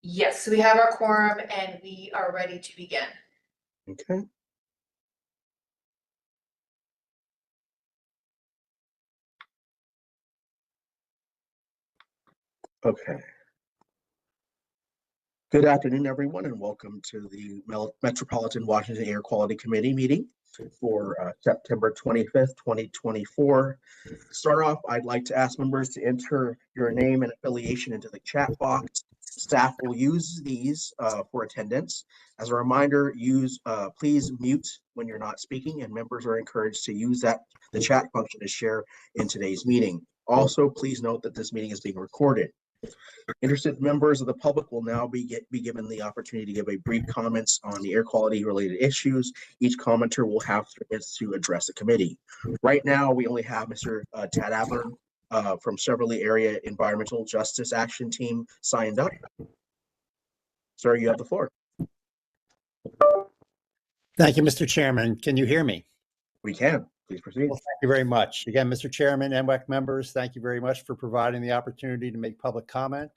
Yes, we have our quorum and we are ready to begin. Okay. Okay. Good afternoon, everyone, and welcome to the Metropolitan Washington Air Quality Committee meeting for September 25th, 2024. To start off, I'd like to ask members to enter your name and affiliation into the chat box. Staff will use these for attendance. As a reminder, please mute when you're not speaking, and members are encouraged to use the chat function to share in today's meeting. Also, please note that this meeting is being recorded. Interested members of the public will now be given the opportunity to give a brief comments on the air quality related issues. Each commenter will have 3 minutes to address the committee. Right now, we only have Mr. Tad Adler from Cheverly Area Environmental Justice Action Team signed up. Sir, you have the floor. Thank you, Mr. Chairman. Can you hear me? We can. Please proceed. Well, thank you very much. Again, Mr. Chairman, MWAC members, thank you very much for providing the opportunity to make public comment.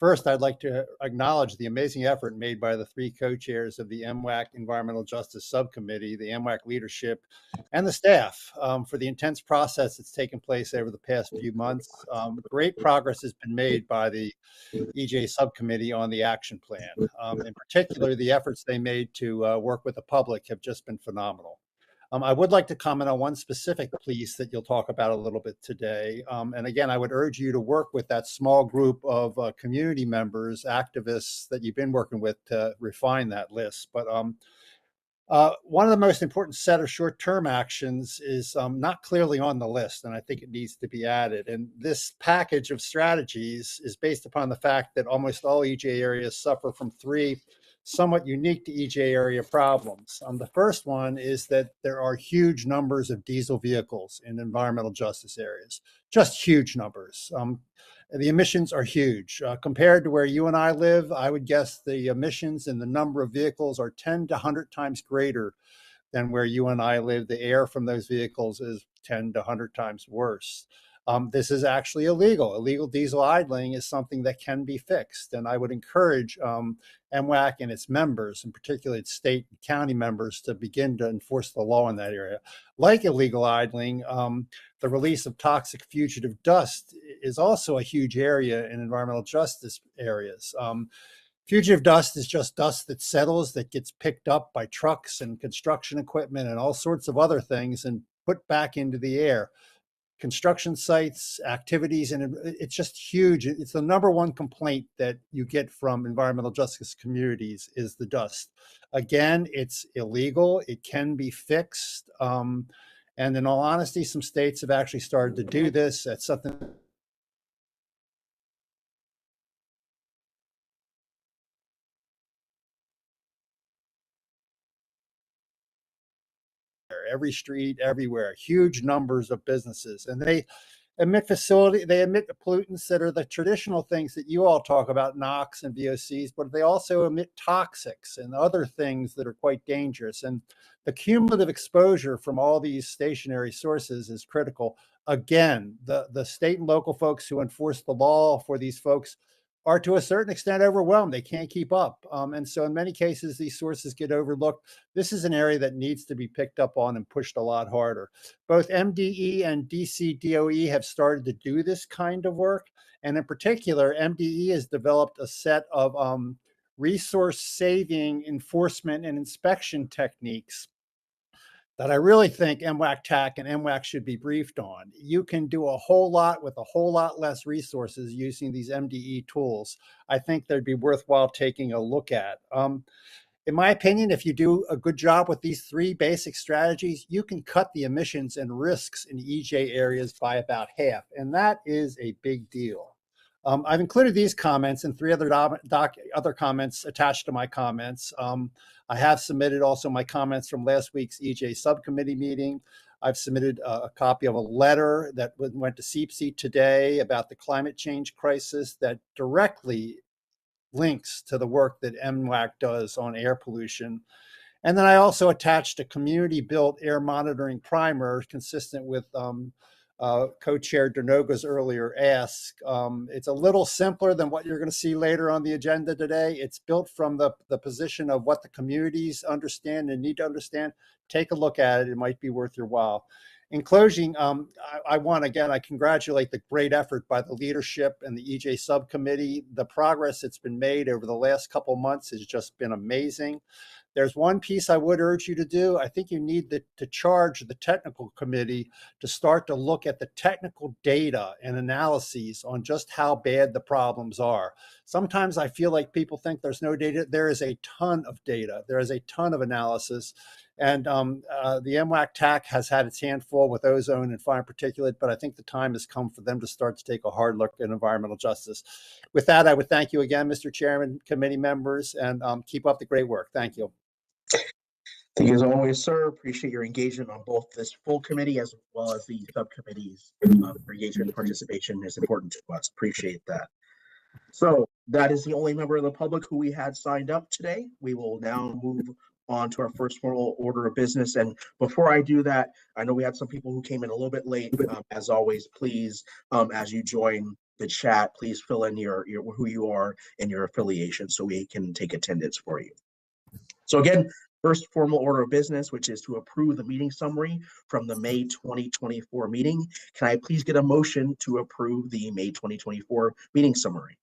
First, I'd like to acknowledge the amazing effort made by the 3 co-chairs of the MWAC Environmental Justice Subcommittee, the MWAC leadership, and the staff for the intense process that's taken place over the past few months. Great progress has been made by the EJ Subcommittee on the action plan. In particular, the efforts they made to work with the public have just been phenomenal. I would like to comment on one specific piece that you'll talk about a little bit today. And again, I would urge you to work with that small group of community members, activists that you've been working with to refine that list. But one of the most important set of short-term actions is not clearly on the list, and I think it needs to be added. And this package of strategies is based upon the fact that almost all EJ areas suffer from 3 somewhat unique to EJ area problems. The first one is that there are huge numbers of diesel vehicles in environmental justice areas, just huge numbers. The emissions are huge. Compared to where you and I live, I would guess the emissions and the number of vehicles are 10 to 100 times greater than where you and I live. The air from those vehicles is 10 to 100 times worse. This is actually illegal. Illegal diesel idling is something that can be fixed. And I would encourage MWAC and its members, and particularly its state and county members, to begin to enforce the law in that area. Like illegal idling, the release of toxic fugitive dust is also a huge area in environmental justice areas. Fugitive dust is just dust that settles, that gets picked up by trucks and construction equipment and all sorts of other things and put back into the air. Construction sites, activities, and it's just huge. It's the #1 complaint that you get from environmental justice communities is the dust. Again, it's illegal. It can be fixed. And in all honesty, some states have actually started to do this. That's something every street, everywhere, huge numbers of businesses. And they emit pollutants that are the traditional things that you all talk about, NOx and VOCs, but they also emit toxics and other things that are quite dangerous. And the cumulative exposure from all these stationary sources is critical. Again, the state and local folks who enforce the law for these folks are to a certain extent overwhelmed. They can't keep up. And so in many cases, these sources get overlooked. This is an area that needs to be picked up on and pushed a lot harder. Both MDE and DC DOE have started to do this kind of work. And in particular, MDE has developed a set of resource saving enforcement and inspection techniques that I really think MWAC-TAC and MWAC should be briefed on. You can do a whole lot with a whole lot less resources using these MDE tools. I think they'd be worthwhile taking a look at. In my opinion, if you do a good job with these 3 basic strategies, you can cut the emissions and risks in EJ areas by about half, and that is a big deal. I've included these comments and 3 other comments attached to my comments. I have submitted also my comments from last week's EJ subcommittee meeting. I've submitted a copy of a letter that went to CPC today about the climate change crisis that directly links to the work that MWAC does on air pollution. And then I also attached a community-built air monitoring primer consistent with Co-Chair Denoga's earlier ask. It's a little simpler than what you're going to see later on the agenda today. It's built from the position of what the communities understand and need to understand. Take a look at it. It might be worth your while. In closing, I congratulate the great effort by the leadership and the EJ subcommittee. The progress that's been made over the last couple of months has just been amazing. There's one piece I would urge you to do. I think you need to charge the technical committee to start to look at the technical data and analyses on just how bad the problems are. Sometimes I feel like people think there's no data. There is a ton of data. There is a ton of analysis. And the MWAQC has had its hand full with ozone and fine particulate, but I think the time has come for them to start to take a hard look at environmental justice. With that, I would thank you again, Mr. Chairman, committee members, and keep up the great work. Thank you. Thank you as always, sir. Appreciate your engagement on both this full committee as well as the subcommittees. Your engagement and participation is important to us. Appreciate that. So that is the only member of the public who we had signed up today. We will now move on to our first formal order of business. And before I do that, I know we had some people who came in a little bit late. As always, please, as you join the chat, please fill in your who you are and your affiliation so we can take attendance for you. So again, first formal order of business, which is to approve the meeting summary from the May 2024 meeting. Can I please get a motion to approve the May 2024 meeting summary?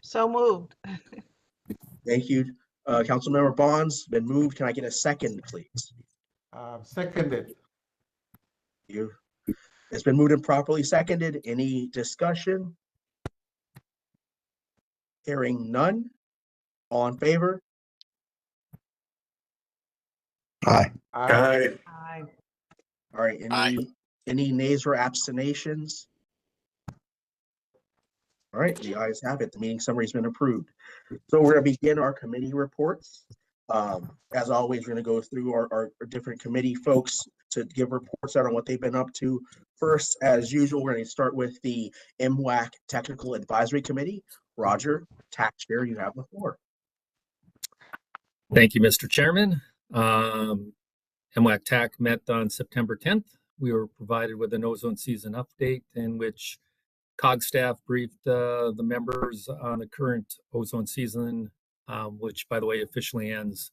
So moved. Thank you. Councilmember Bonds, been moved. Can I get a second, please? Seconded. Thank you. It's been moved and properly seconded. Any discussion? Hearing none. All in favor? Aye. Aye. Aye. All right. Any nays or abstentions? All right, the ayes have it. The meeting summary has been approved. So we're going to begin our committee reports. As always, we're going to go through our different committee folks to give reports out on what they've been up to. First, as usual, we're going to start with the MWAC Technical Advisory Committee. Roger, TAC Chair, you have the floor. Thank you, Mr. Chairman. MWAC TAC met on September 10th. We were provided with an ozone season update in which COG staff briefed the members on the current ozone season, which, by the way, officially ends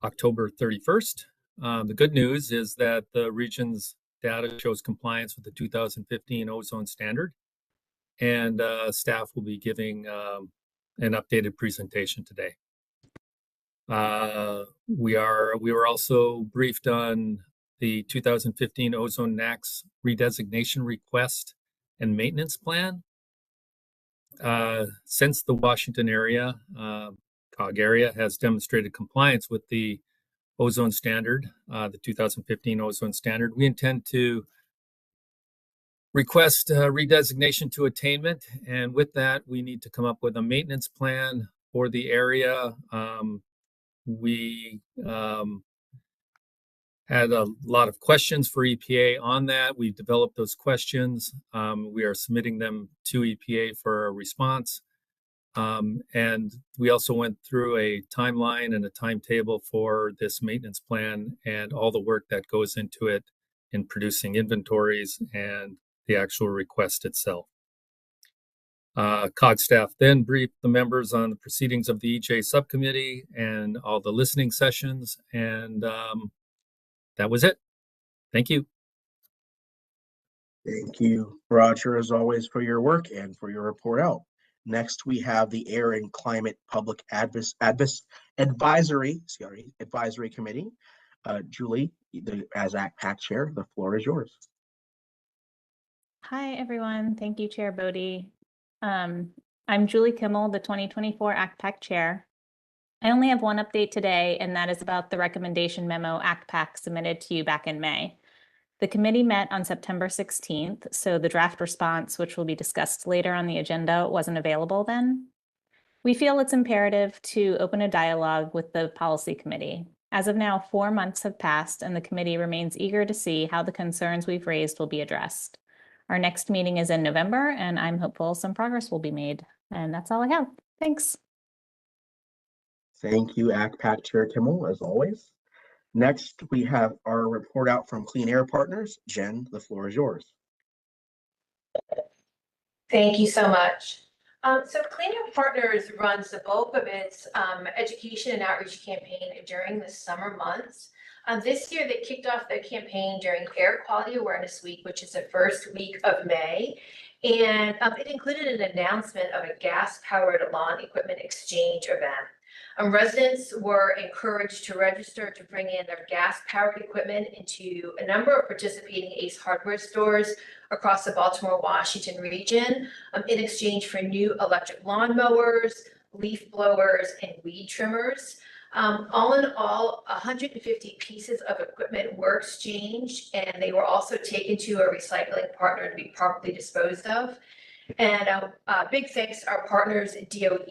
October 31st. The good news is that the region's data shows compliance with the 2015 ozone standard, and staff will be giving an updated presentation today. We were also briefed on the 2015 ozone NAAQS redesignation request and maintenance plan. Since the Washington area, COG area, has demonstrated compliance with the ozone standard, the 2015 ozone standard, we intend to request redesignation to attainment. And with that, we need to come up with a maintenance plan for the area. We had a lot of questions for EPA on that. We developed those questions. We are submitting them to EPA for a response. And we also went through a timeline and a timetable for this maintenance plan and all the work that goes into it in producing inventories and the actual request itself. COG staff then briefed the members on the proceedings of the EJ subcommittee and all the listening sessions, and that was it. Thank you. Thank you, Roger, as always, for your work and for your report out. Next, we have the Air and Climate Public Advisory Committee. Julie, as ACPAC Chair, the floor is yours. Hi, everyone. Thank you, Chair Bodie. I'm Julie Kimmel, the 2024 ACPAC Chair. I only have one update today, and that is about the recommendation memo ACPAC submitted to you back in May. The committee met on September 16th, so the draft response, which will be discussed later on the agenda, wasn't available then. We feel it's imperative to open a dialogue with the policy committee. As of now, 4 months have passed, and the committee remains eager to see how the concerns we've raised will be addressed. Our next meeting is in November, and I'm hopeful some progress will be made. And that's all I have. Thanks. Thank you, ACPAC Chair Kimmel, as always. Next, we have our report out from Clean Air Partners. Jen, the floor is yours. Thank you so much. So Clean Air Partners runs the bulk of its education and outreach campaign during the summer months. This year, they kicked off their campaign during Air Quality Awareness Week, which is the first week of May. And it included an announcement of a gas-powered lawn equipment exchange event. Residents were encouraged to register to bring in their gas-powered equipment into a number of participating Ace Hardware stores across the Baltimore, Washington region in exchange for new electric lawnmowers, leaf blowers, and weed trimmers. All in all, 150 pieces of equipment were exchanged, and they were also taken to a recycling partner to be properly disposed of. And big thanks to our partners at DOE,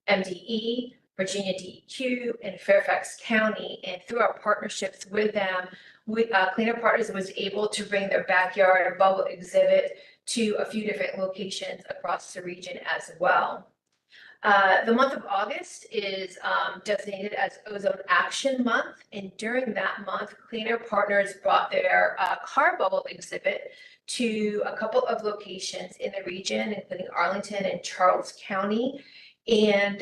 MDE, Virginia DEQ, and Fairfax County. And through our partnerships with them, Clean Air Partners was able to bring their backyard bubble exhibit to a few different locations across the region as well. The month of August is designated as Ozone Action Month, and during that month, Clean Air Partners brought their car bubble exhibit to a couple of locations in the region, including Arlington and Charles County. And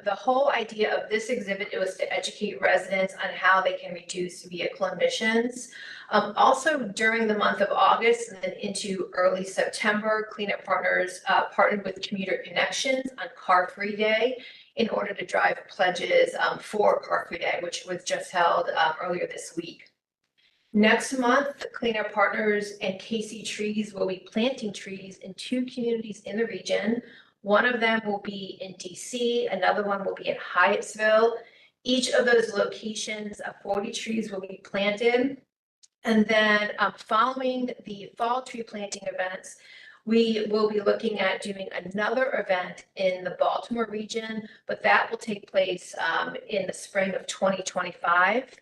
the whole idea of this exhibit was to educate residents on how they can reduce vehicle emissions. Also, during the month of August and then into early September, Clean Air Partners partnered with Commuter Connections on Car Free Day in order to drive pledges for Car Free Day, which was just held earlier this week. Next month, Clean Air Partners and KC Trees will be planting trees in 2 communities in the region. One of them will be in DC, another one will be in Hyattsville. Each of those locations, 40 trees will be planted. And then following the fall tree planting events, we will be looking at doing another event in the Baltimore region, but that will take place in the spring of 2025.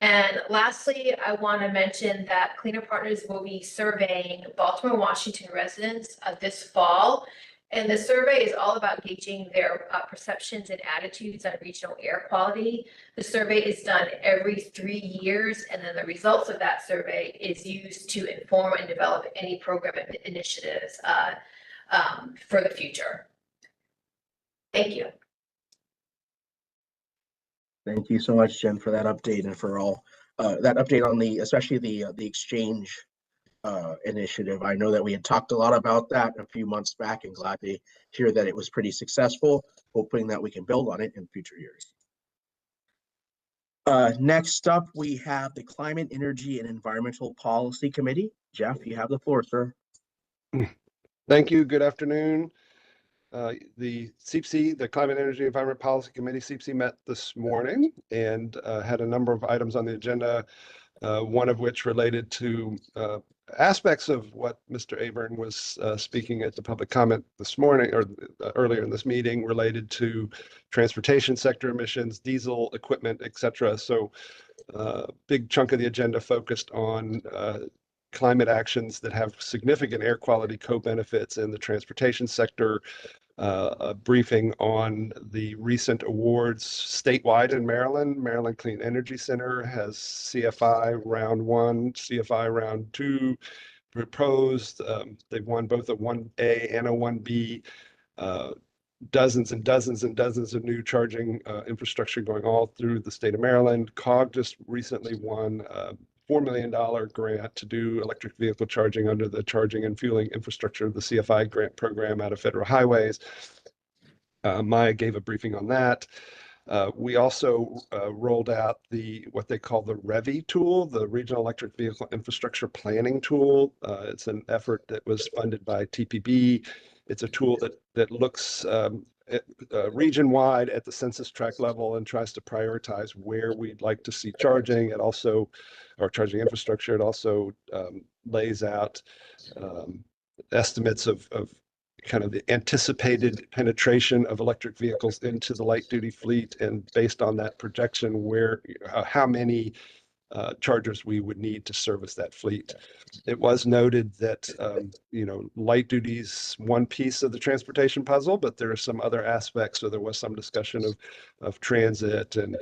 And lastly, I want to mention that Clean Air Partners will be surveying Baltimore, Washington residents this fall. And the survey is all about gauging their perceptions and attitudes on regional air quality. The survey is done every 3 years, and then the results of that survey is used to inform and develop any program initiatives for the future. Thank you. Thank you so much, Jen, for that update and for all that update on especially the exchange initiative. I know that we had talked a lot about that a few months back, and glad to hear that it was pretty successful, hoping that we can build on it in future years. Next up, we have the Climate, Energy, and Environmental Policy Committee. Jeff, you have the floor, sir. Thank you. Good afternoon. The CEPC, the Climate, Energy, Environment Policy Committee, CEPC met this morning and had a number of items on the agenda, one of which related to aspects of what Mr. Aburn was speaking at the public comment this morning or earlier in this meeting related to transportation sector emissions, diesel equipment, et cetera. So big chunk of the agenda focused on climate actions that have significant air quality co-benefits in the transportation sector, a briefing on the recent awards statewide in Maryland. Maryland Clean Energy Center has CFI round 1, CFI round 2 proposed. They've won both a 1A and a 1B. Dozens and dozens and dozens of new charging infrastructure going all through the state of Maryland. COG just recently won $4 million grant to do electric vehicle charging under the Charging and Fueling Infrastructure, the CFI grant program out of Federal Highways. Maya gave a briefing on that. We also rolled out what they call the REVI tool, the Regional Electric Vehicle Infrastructure Planning Tool. It's an effort that was funded by TPB. It's a tool that looks region-wide at the census tract level and tries to prioritize where we'd like to see charging. It also, or charging infrastructure, it also lays out estimates of kind of the anticipated penetration of electric vehicles into the light-duty fleet, and based on that projection, how many chargers we would need to service that fleet. It was noted that, light duty is one piece of the transportation puzzle, but there are some other aspects. So there was some discussion of transit and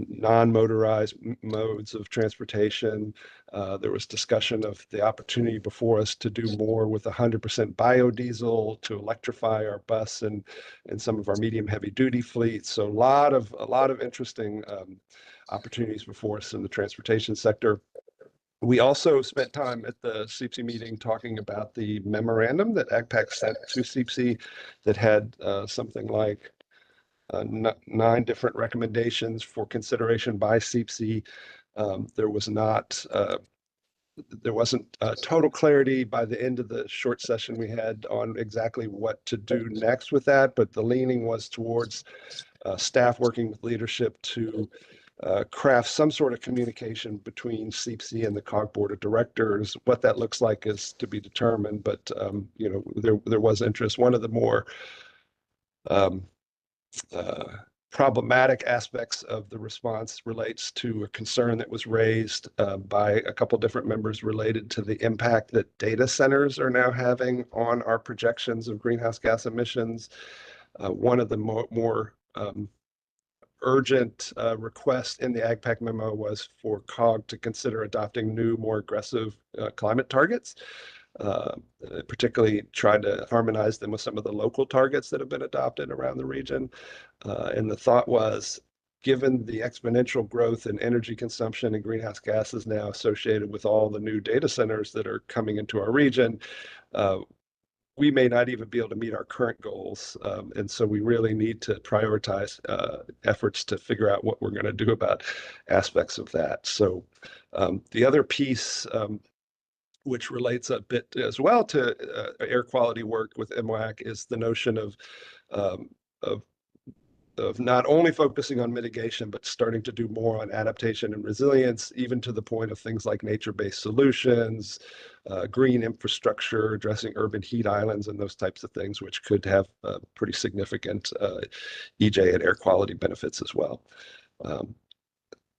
non-motorized modes of transportation. There was discussion of the opportunity before us to do more with 100% biodiesel to electrify our bus and some of our medium heavy duty fleets. So a lot of interesting opportunities before us in the transportation sector. We also spent time at the CPC meeting talking about the memorandum that ACPAC sent to CPC that had something like 9 different recommendations for consideration by CPC. There wasn't total clarity by the end of the short session we had on exactly what to do next with that, but the leaning was towards staff working with leadership to craft some sort of communication between CPC and the COG board of directors. What that looks like is to be determined, but there was interest. One of the more problematic aspects of the response relates to a concern that was raised by a couple different members related to the impact that data centers are now having on our projections of greenhouse gas emissions. One of the more urgent request in the AgPac memo was for COG to consider adopting new, more aggressive climate targets, particularly trying to harmonize them with some of the local targets that have been adopted around the region. And the thought was, given the exponential growth in energy consumption and greenhouse gases now associated with all the new data centers that are coming into our region, we may not even be able to meet our current goals. And so we really need to prioritize efforts to figure out what we're going to do about aspects of that. So the other piece, which relates a bit as well to air quality work with MWAC, is the notion of not only focusing on mitigation, but starting to do more on adaptation and resilience, even to the point of things like nature-based solutions, green infrastructure, addressing urban heat islands and those types of things, which could have pretty significant EJ and air quality benefits as well.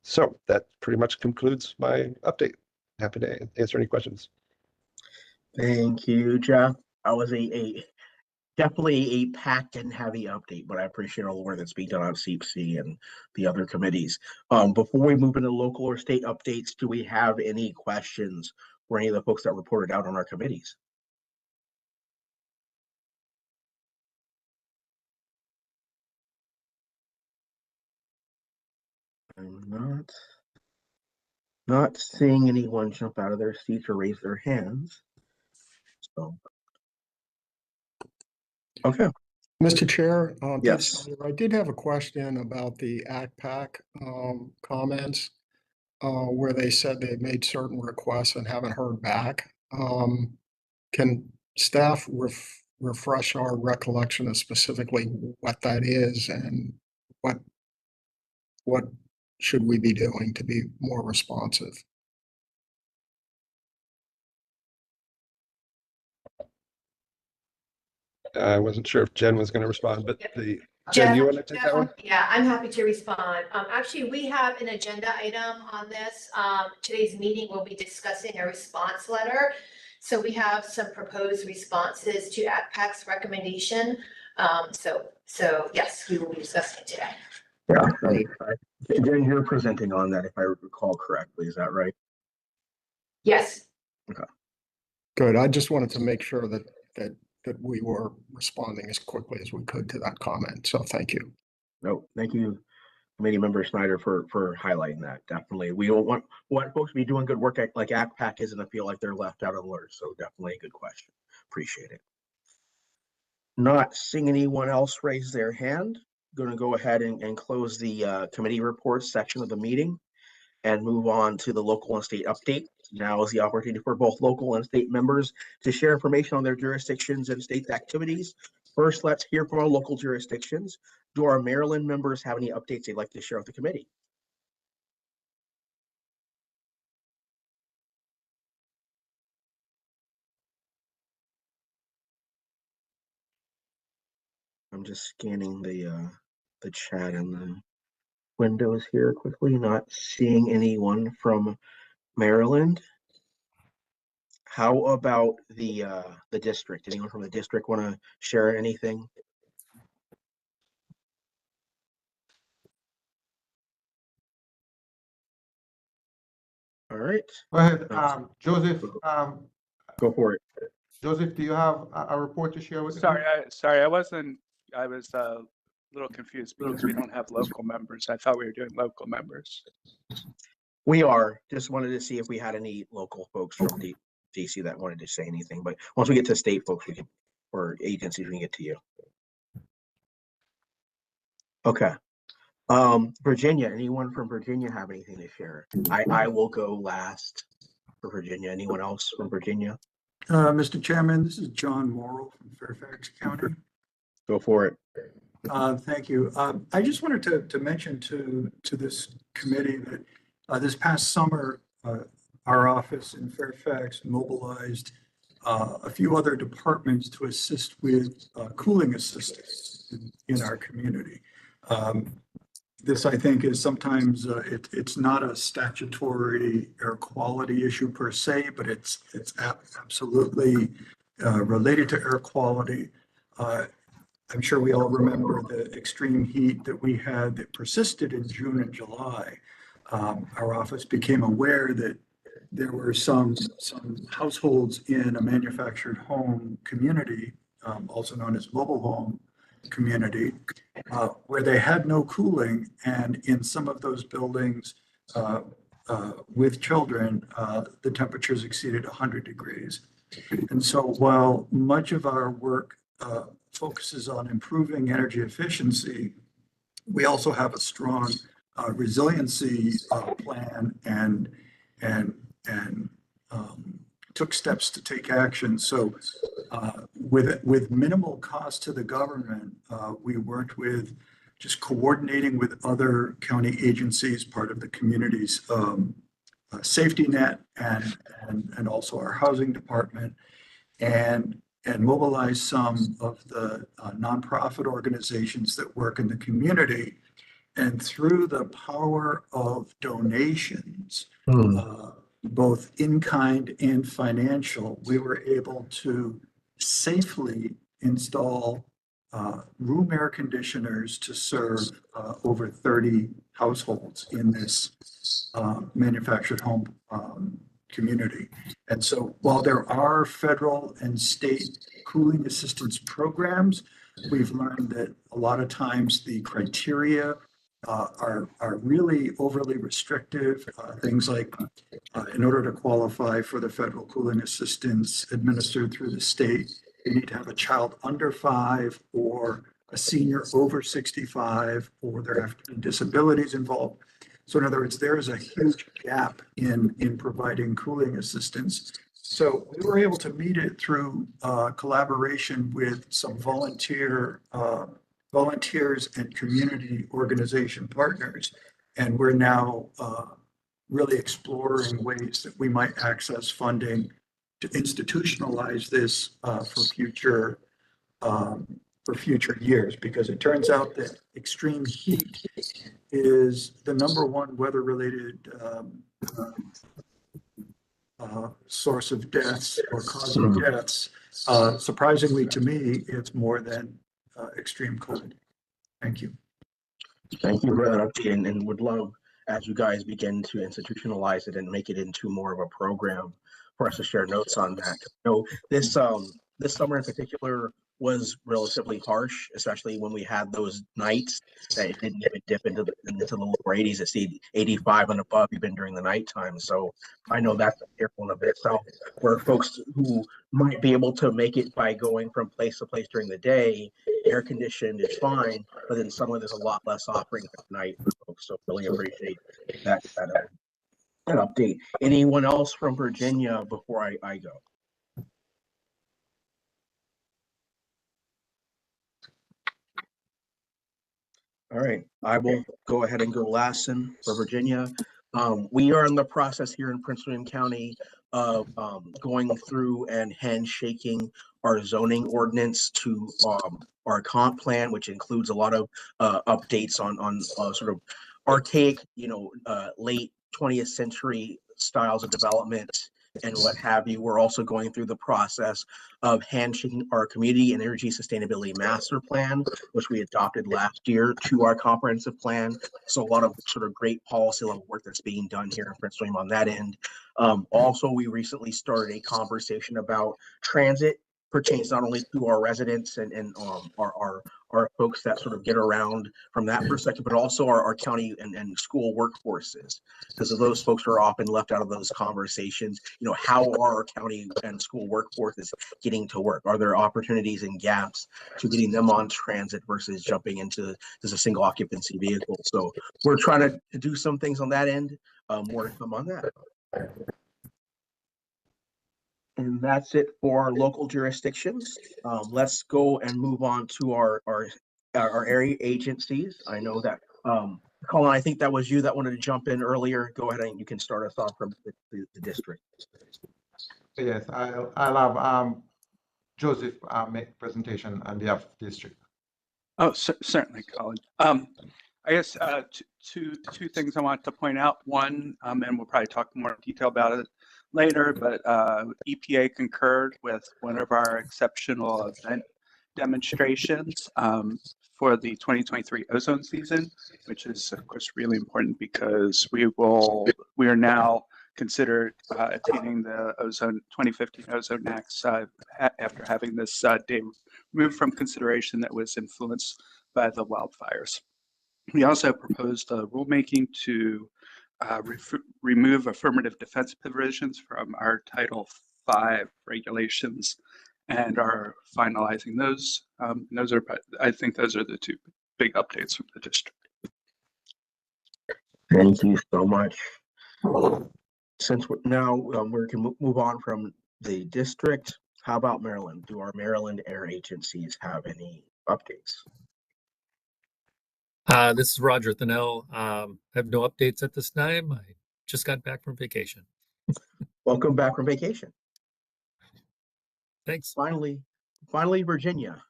So that pretty much concludes my update. Happy to answer any questions. Thank you, Jeff. That was definitely a packed and heavy update, but I appreciate all the work that's being done on CPC and the other committees. Before we move into local or state updates, do we have any questions for any of the folks that reported out on our committees? I'm not seeing anyone jump out of their seats or raise their hands. So, okay. Mr. Chair, Yes. Snyder, I did have a question about the ACPAC comments where they said they made certain requests and haven't heard back. Can staff refresh our recollection of specifically what that is and what should we be doing to be more responsive? I wasn't sure if Jen was going to respond, but Jen, Jeff, you want to take that one? Yeah, I'm happy to respond. Actually, we have an agenda item on this. Today's meeting will be discussing a response letter. So we have some proposed responses to ACPAC's recommendation. So yes, we will be discussing it today. Yeah, right. Jen, you're presenting on that, if I recall correctly. Is that right? Yes. Okay. Good. I just wanted to make sure that we were responding as quickly as we could to that comment. So thank you. No, thank you, Committee Member Snyder, for highlighting that. Definitely, we don't want folks to be doing good work like ACPAC isn't to feel like they're left out of the lurch. So definitely a good question. Appreciate it. Not seeing anyone else raise their hand. Going to go ahead and close the committee reports section of the meeting and move on to the local and state update. Now is the opportunity for both local and state members to share information on their jurisdictions and state activities. First, let's hear from our local jurisdictions. Do our Maryland members have any updates they'd like to share with the committee? I'm just scanning the chat and windows here quickly, not seeing anyone from Maryland. How about the district? Anyone from the district want to share anything? All right, Go ahead, Joseph. go for it. Joseph, do you have a report to share with us? Sorry, I was a little confused because we don't have local members. I thought we were doing local members. We are. Just wanted to see if we had any local folks from DC that wanted to say anything. But once we get to state folks, we can, or agencies, we can get to you. Okay. Virginia, anyone from Virginia have anything to share? I will go last for Virginia. Anyone else from Virginia? Mr. Chairman, this is John Morrill from Fairfax County. Go for it. Thank you. I just wanted to mention to this committee that this past summer, our office in Fairfax mobilized a few other departments to assist with cooling assistance in our community. This, I think, is sometimes it's not a statutory air quality issue per se, but it's absolutely related to air quality. I'm sure we all remember the extreme heat that we had that persisted in June and July. Our office became aware that there were some households in a manufactured home community, also known as mobile home community, where they had no cooling, and in some of those buildings with children, the temperatures exceeded 100 degrees. And so while much of our work focuses on improving energy efficiency, we also have a strong resiliency plan and took steps to take action. So with minimal cost to the government, we worked with just coordinating with other county agencies, part of the community's safety net and also our housing department, and mobilize some of the nonprofit organizations that work in the community. And through the power of donations, both in kind and financial, we were able to safely install room air conditioners to serve over 30 households in this manufactured home community. And so while there are federal and state cooling assistance programs, we've learned that a lot of times the criteria are really overly restrictive. Things like in order to qualify for the federal cooling assistance administered through the state, you need to have a child under 5 or a senior over 65, or there have to be disabilities involved. So in other words, there is a huge gap in providing cooling assistance. So we were able to meet it through collaboration with some volunteers and community organization partners. And we're now really exploring ways that we might access funding to institutionalize this for future years, because it turns out that extreme heat is the #1 weather-related source of deaths or cause of deaths. Surprisingly to me, it's more than extreme cold. Thank you. Thank you for that update, and would love, as you guys begin to institutionalize it and make it into more of a program, for us to share notes on that. So this summer in particular was relatively harsh, especially when we had those nights that it didn't even dip into the lower 80s. It's 85 and above even during the nighttime. So I know that's a fearful of itself, where folks who might be able to make it by going from place to place during the day, air conditioned is fine, but then suddenly there's a lot less offerings at night for folks. So really appreciate that update. Anyone else from Virginia before I go? All right, I will go ahead and go last for Virginia. We are in the process here in Prince William County of going through and handshaking our zoning ordinance to our comp plan, which includes a lot of updates on sort of archaic, late 20th century styles of development and what have you. We're also going through the process of handshaking our community and energy sustainability master plan, which we adopted last year, to our comprehensive plan. So a lot of sort of great policy level work that's being done here in Prince William on that end. Also, we recently started a conversation about transit pertains not only to our residents and our folks that sort of get around from that perspective, but also our county and school workforces, because of those folks are often left out of those conversations. How are our county and school workforces getting to work? Are there opportunities and gaps to getting them on transit versus jumping into just a single occupancy vehicle? So we're trying to do some things on that end. More to come on that. And that's it for local jurisdictions. Let's go and move on to our area agencies. I know that, Colin, I think that was you that wanted to jump in earlier. Go ahead and you can start us off from the district. Yes, I'll have Joseph make presentation on behalf of the district. Oh, certainly, Colin. I guess two things I want to point out. One, and we'll probably talk more in detail about it later, but EPA concurred with one of our exceptional event demonstrations for the 2023 ozone season, which is of course really important because we are now considered attaining the 2015 ozone max after having this day removed from consideration that was influenced by the wildfires. We also proposed rulemaking to remove affirmative defense provisions from our Title V regulations and are finalizing those. I think those are the two big updates from the district. Thank you so much. Since we can move on from the district, how about Maryland? Do our Maryland air agencies have any updates? This is Roger Thinnell. I have no updates at this time. I just got back from vacation. Welcome back from vacation. Thanks. Finally, Virginia,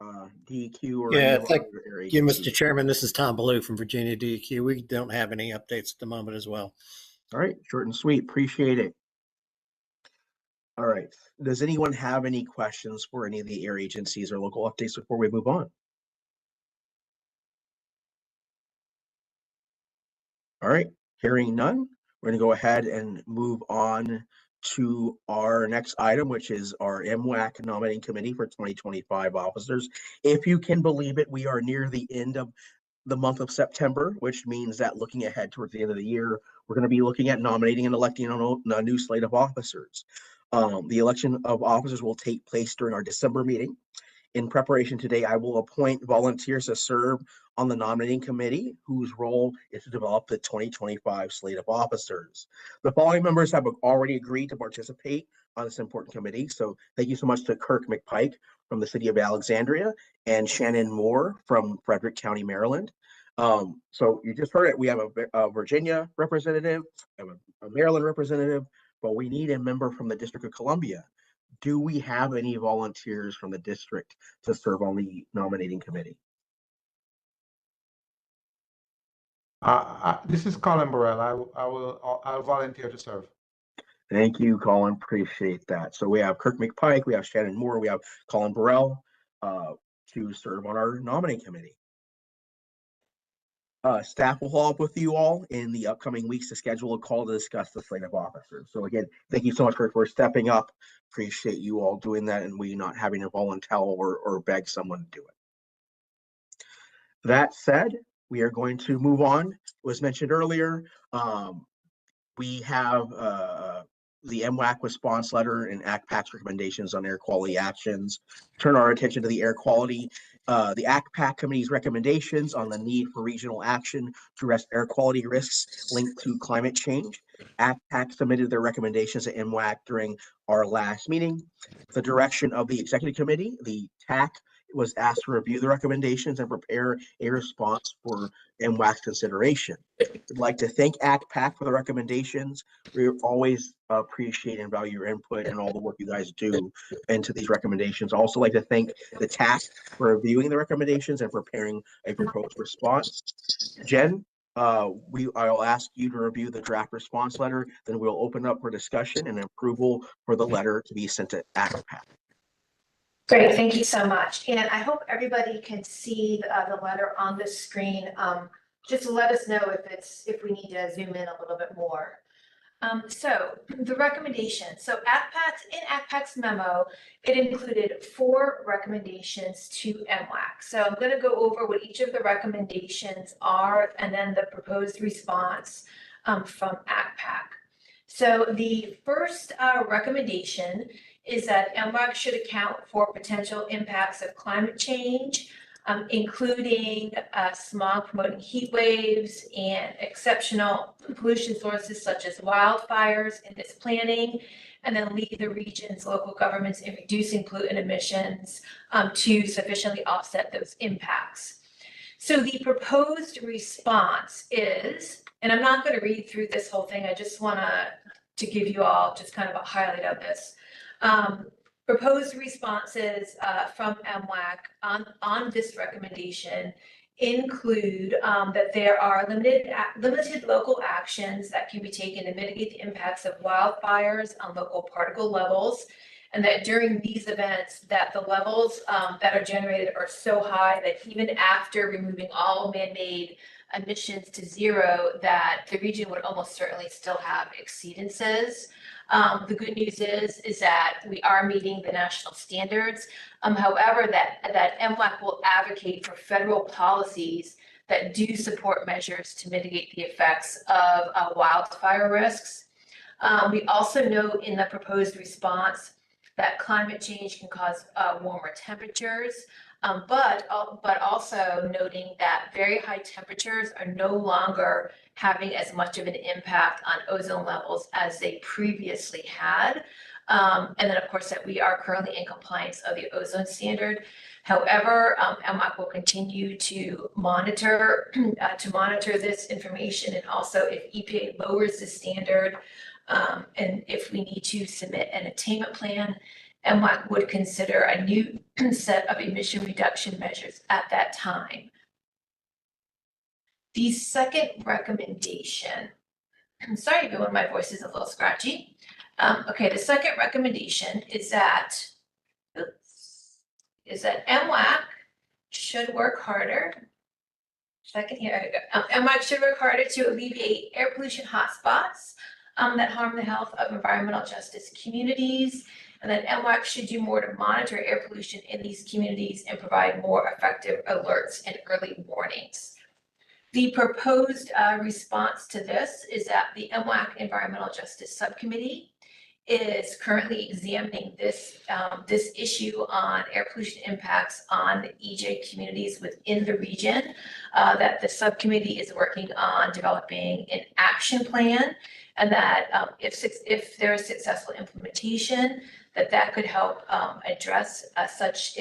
DEQ or Yeah, any thank other air you, agencies? Mr. Chairman. This is Tom Ballou from Virginia DEQ. We don't have any updates at the moment as well. All right, short and sweet. Appreciate it. All right. Does anyone have any questions for any of the air agencies or local updates before we move on? All right, hearing none, we're going to go ahead and move on to our next item, which is our MWAC nominating committee for 2025 officers. If you can believe it, we are near the end of the month of September, which means that looking ahead towards the end of the year, we're going to be looking at nominating and electing a new slate of officers. The election of officers will take place during our December meeting. In preparation today, I will appoint volunteers to serve on the nominating committee, whose role is to develop the 2025 slate of officers. The following members have already agreed to participate on this important committee. So thank you so much to Kirk McPike from the city of Alexandria and Shannon Moore from Frederick County, Maryland. So you just heard it. We have a Virginia representative, a Maryland representative, but we need a member from the District of Columbia. Do we have any volunteers from the district to serve on the nominating committee? This is Colin Burrell. I'll volunteer to serve. Thank you, Colin. Appreciate that. So we have Kirk McPike, we have Shannon Moore, we have Colin Burrell to serve on our nominating committee. Staff will follow up with you all in the upcoming weeks to schedule a call to discuss the slate of officers. So again, thank you so much for stepping up. Appreciate you all doing that and we not having to volunteer or beg someone to do it. That said, we are going to move on. It was mentioned earlier, we have the MWAC response letter and ACPAC's recommendations on air quality actions. Turn our attention to the air quality. The ACPAC committee's recommendations on the need for regional action to address air quality risks linked to climate change. ACPAC submitted their recommendations to MWAC during our last meeting. The direction of the executive committee, the TAC, was asked to review the recommendations and prepare a response for MWAC's consideration. I'd like to thank ACPAC for the recommendations. We always appreciate and value your input and all the work you guys do into these recommendations. I also like to thank the task for reviewing the recommendations and preparing a proposed response. Jen, I'll ask you to review the draft response letter, then we'll open up for discussion and approval for the letter to be sent to ACPAC. Great, thank you so much. And I hope everybody can see the letter on the screen. Just let us know if we need to zoom in a little bit more. So the recommendation. So in ACPAC's memo, it included 4 recommendations to MWAC. So I'm going to go over what each of the recommendations are and then the proposed response from ACPAC. So the first recommendation is that MWAC should account for potential impacts of climate change, including smog promoting heat waves and exceptional pollution sources such as wildfires in its planning, and then lead the region's local governments in reducing pollutant emissions to sufficiently offset those impacts. So the proposed response is, and I'm not going to read through this whole thing, I just want to give you all just kind of a highlight of this. Proposed responses from MWAC on this recommendation include that there are limited local actions that can be taken to mitigate the impacts of wildfires on local particle levels, and that during these events that the levels that are generated are so high that even after removing all man-made emissions to zero, that the region would almost certainly still have exceedances. The good news is that we are meeting the national standards. However, that MWAC will advocate for federal policies that do support measures to mitigate the effects of wildfire risks. We also note in the proposed response that climate change can cause warmer temperatures, but also noting that very high temperatures are no longer having as much of an impact on ozone levels as they previously had. And then, of course, that we are currently in compliance of the ozone standard. However, MWAC will continue to monitor this information, and also if EPA lowers the standard, and if we need to submit an attainment plan, MWAC would consider a new set of emission reduction measures at that time. The second recommendation, I'm sorry everyone, my voice is a little scratchy. Okay, the second recommendation is that MWAC should work harder. MWAC should work harder to alleviate air pollution hotspots that harm the health of environmental justice communities, and that MWAC should do more to monitor air pollution in these communities and provide more effective alerts and early warnings. The proposed response to this is that the MWAC Environmental Justice Subcommittee is currently examining this issue on air pollution impacts on EJ communities within the region, that the subcommittee is working on developing an action plan, and that if there is successful implementation, that could help address such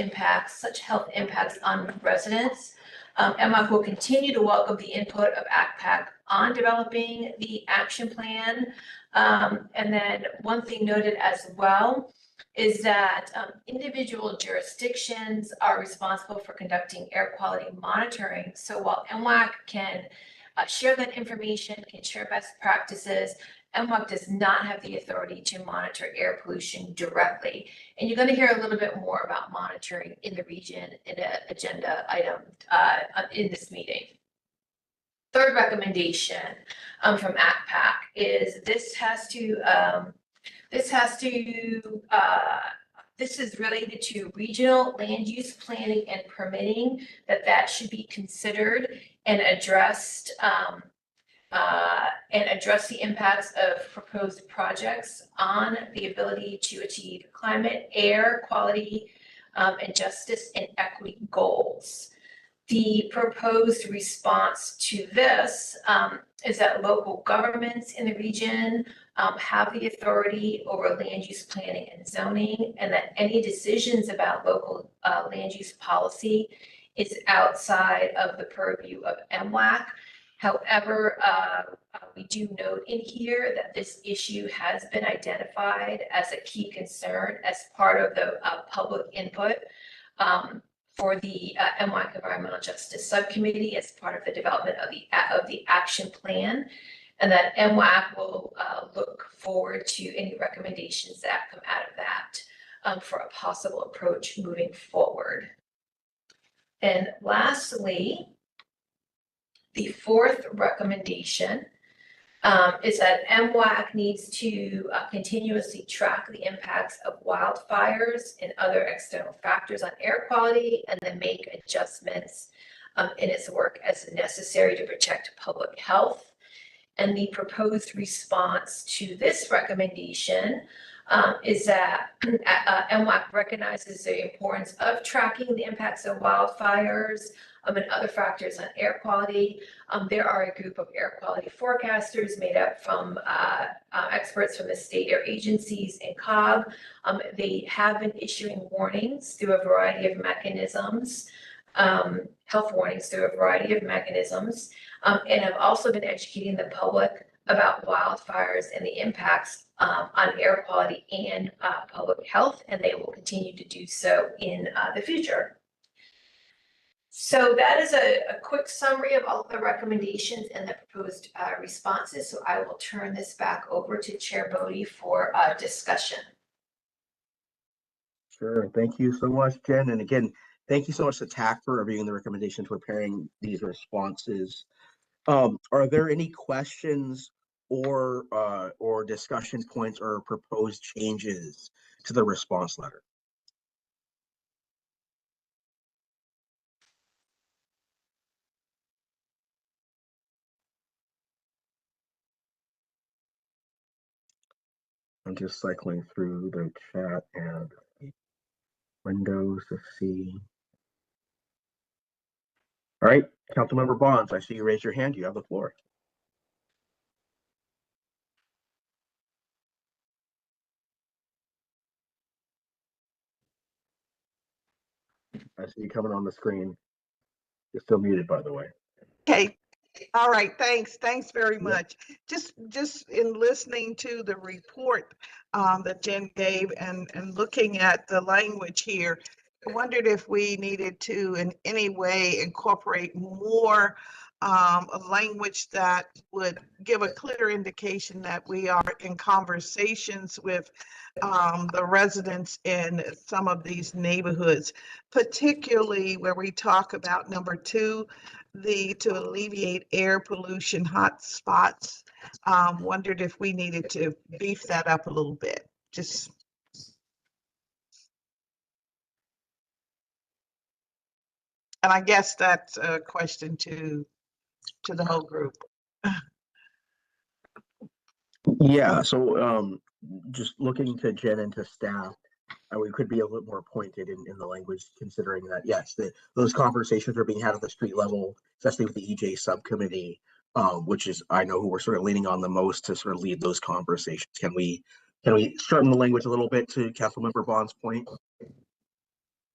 health impacts on residents. MWAC will continue to welcome the input of ACPAC on developing the action plan. And then one thing noted as well is that individual jurisdictions are responsible for conducting air quality monitoring. So while MWAC can share that information, can share best practices, MWAC does not have the authority to monitor air pollution directly. And you're going to hear a little bit more about monitoring in the region in an agenda item in this meeting. Third recommendation from ACPAC is this is related to regional land use planning and permitting, that should be considered and addressed the impacts of proposed projects on the ability to achieve climate, air quality, and justice and equity goals. The proposed response to this is that local governments in the region have the authority over land use planning and zoning, and that any decisions about local land use policy is outside of the purview of MWAC. However, we do note in here that this issue has been identified as a key concern as part of the public input for the MWAC Environmental Justice Subcommittee as part of the development of the action plan, and that MWAC will look forward to any recommendations that come out of that for a possible approach moving forward. And lastly, the fourth recommendation is that MWAC needs to continuously track the impacts of wildfires and other external factors on air quality, and then make adjustments in its work as necessary to protect public health. And the proposed response to this recommendation is that MWAC recognizes the importance of tracking the impacts of wildfires and other factors on air quality. There are a group of air quality forecasters made up from experts from the state air agencies and COG. They have been issuing warnings through a variety of mechanisms, health warnings through a variety of mechanisms, and have also been educating the public about wildfires and the impacts on air quality and public health, and they will continue to do so in the future. So that is a quick summary of all of the recommendations and the proposed responses. So I will turn this back over to Chair Bodie for discussion. Sure. Thank you so much, Jen. And again, thank you so much to TAC for reviewing the recommendations, preparing these responses. Are there any questions or discussion points or proposed changes to the response letter? I'm just cycling through the chat and windows to see. All right, Councilmember Bonds, I see you raise your hand. You have the floor. I see you coming on the screen. You're still muted, by the way. Okay. All right. Thanks very much. Just in listening to the report that Jen gave and looking at the language here, I wondered if we needed to in any way incorporate more of language that would give a clear indication that we are in conversations with the residents in some of these neighborhoods, particularly where we talk about number 2, to alleviate air pollution hot spots. Wondered if we needed to beef that up a little bit. And I guess that's a question to the whole group. Yeah, so just looking to Jen and to staff, we could be a little more pointed in the language, considering that, yes, those conversations are being had at the street level, especially with the EJ subcommittee, which is, I know who we're sort of leaning on the most to sort of lead those conversations. Can we shorten the language a little bit to Councilmember Bond's point?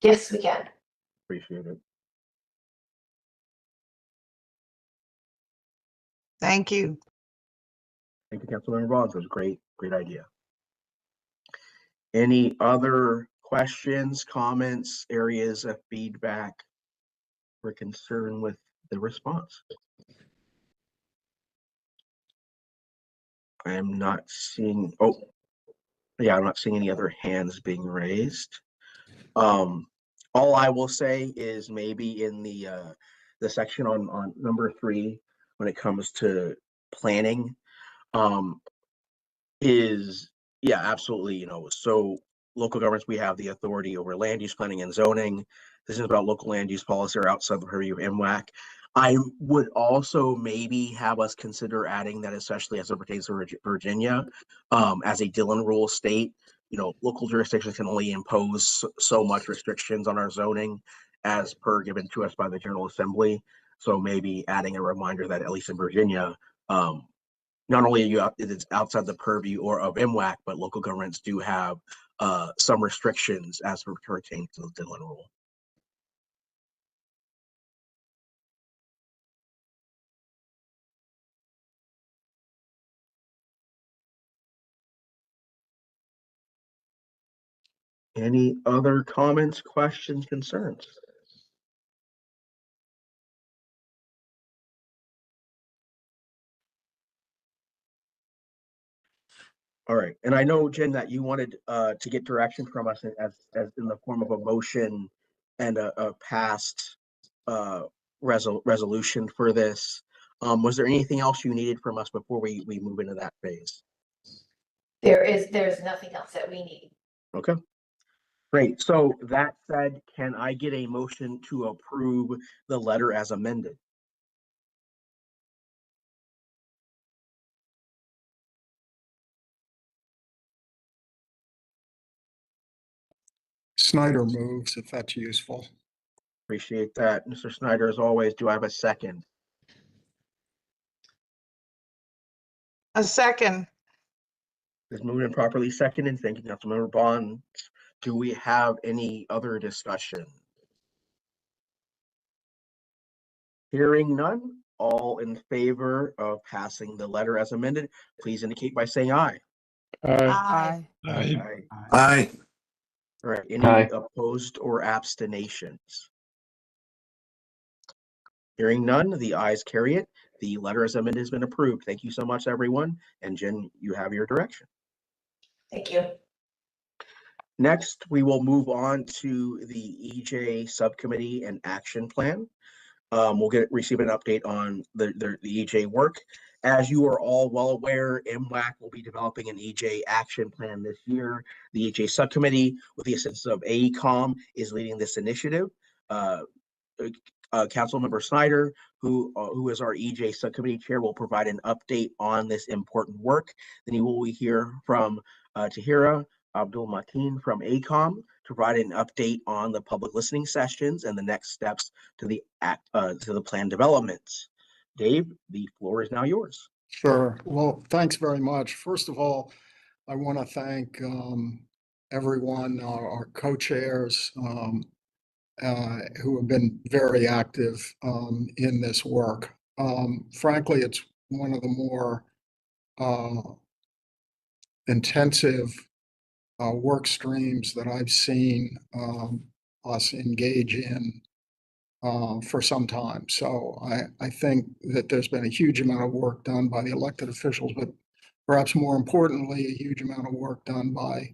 Yes, we can. Appreciate it. Thank you. Thank you, Councilmember Bonds. That was a great idea. Any other questions, comments, areas of feedback or concern with the response? I am not seeing, oh, yeah, I'm not seeing any other hands being raised. All I will say is maybe in the section on number 3, when it comes to planning, is, yeah, absolutely, so local governments, we have the authority over land use planning and zoning. This is about local land use policy or outside the purview of MWAC. I would also maybe have us consider adding that, especially as it pertains to Virginia, as a Dillon rule state, local jurisdictions can only impose so much restrictions on our zoning. as per given to us by the General Assembly. So maybe adding a reminder that at least in Virginia, not only it's outside the purview or of MWAC, but local governments do have some restrictions as pertains to the Dillon rule. Any other comments, questions, concerns? All right, and I know, Jen, that you wanted to get direction from us as in the form of a motion and a past resolution for this. Was there anything else you needed from us before we move into that phase? There's nothing else that we need. Okay, great. So that said, can I get a motion to approve the letter as amended? Snyder moves, if that's useful. Appreciate that, Mr. Snyder. As always, do I have a second? A second. Is moved and properly seconded. Thank you, Councilmember Bond. Do we have any other discussion? Hearing none, all in favor of passing the letter as amended, please indicate by saying aye. Aye. Aye. Aye. All right, any opposed or abstentions? Hearing none, the ayes carry it. The letter as amended has been approved. Thank you so much, everyone. And Jen, you have your direction. Thank you. Next, we will move on to the EJ subcommittee and action plan. We'll receive an update on the EJ work. As you are all well aware, MWAC will be developing an EJ action plan this year. The EJ subcommittee, with the assistance of AECOM, is leading this initiative. Councilmember Snyder, who is our EJ subcommittee chair, will provide an update on this important work. Then you will hear from Tahira Abdul Mateen from AECOM to provide an update on the public listening sessions and the next steps to the plan developments. Dave, the floor is now yours. Sure. Well, thanks very much. First of all, I want to thank everyone, our co-chairs, who have been very active in this work. Frankly, it's one of the more intensive work streams that I've seen us engage in for some time. So I think that there's been a huge amount of work done by the elected officials, but perhaps more importantly, a huge amount of work done by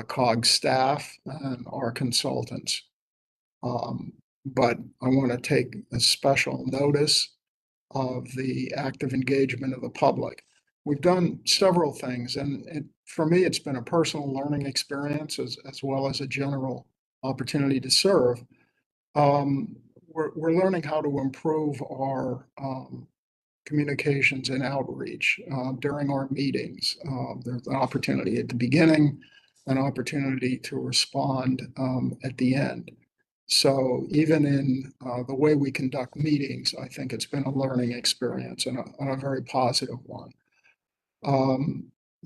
COG staff and our consultants. But I want to take a special notice of the active engagement of the public. We've done several things, and for me, it's been a personal learning experience as well as a general opportunity to serve. We're learning how to improve our communications and outreach during our meetings. There's an opportunity at the beginning, an opportunity to respond at the end. So even in the way we conduct meetings, I think it's been a learning experience and a very positive one.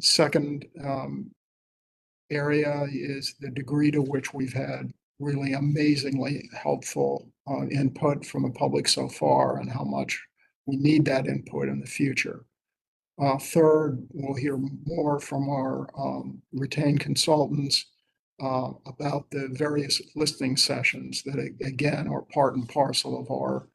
Second area is the degree to which we've had really amazingly helpful input from the public so far and how much we need that input in the future. Third, we'll hear more from our retained consultants about the various listening sessions that again are part and parcel of our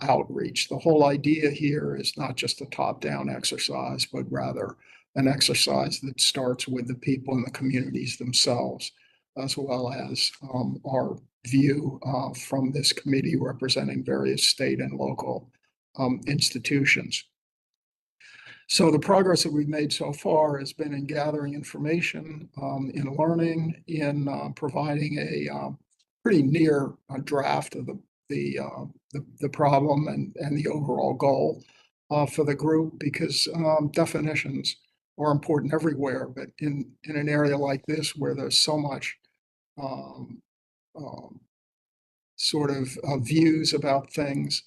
outreach. The whole idea here is not just a top-down exercise, but rather an exercise that starts with the people in the communities themselves, as well as our view from this committee representing various state and local institutions. So the progress that we've made so far has been in gathering information, in learning, in providing a pretty near draft of the problem and the overall goal for the group, because definitions are important everywhere, but in an area like this where there's so much sort of views about things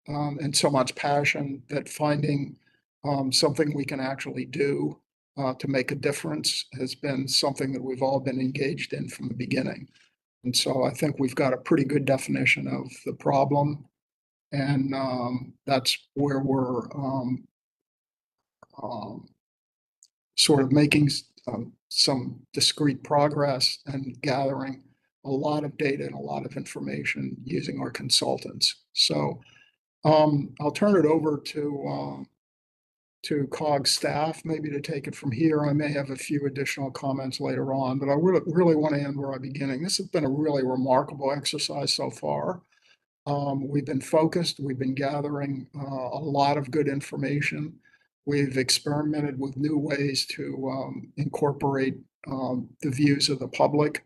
and so much passion that finding something we can actually do to make a difference has been something that we've all been engaged in from the beginning. And so I think we've got a pretty good definition of the problem. And that's where we're sort of making some discrete progress and gathering a lot of data and a lot of information using our consultants. So I'll turn it over to COG staff, maybe to take it from here. I may have a few additional comments later on, but I really want to end where I'm beginning. This has been a really remarkable exercise so far. We've been focused, we've been gathering a lot of good information. We've experimented with new ways to incorporate the views of the public.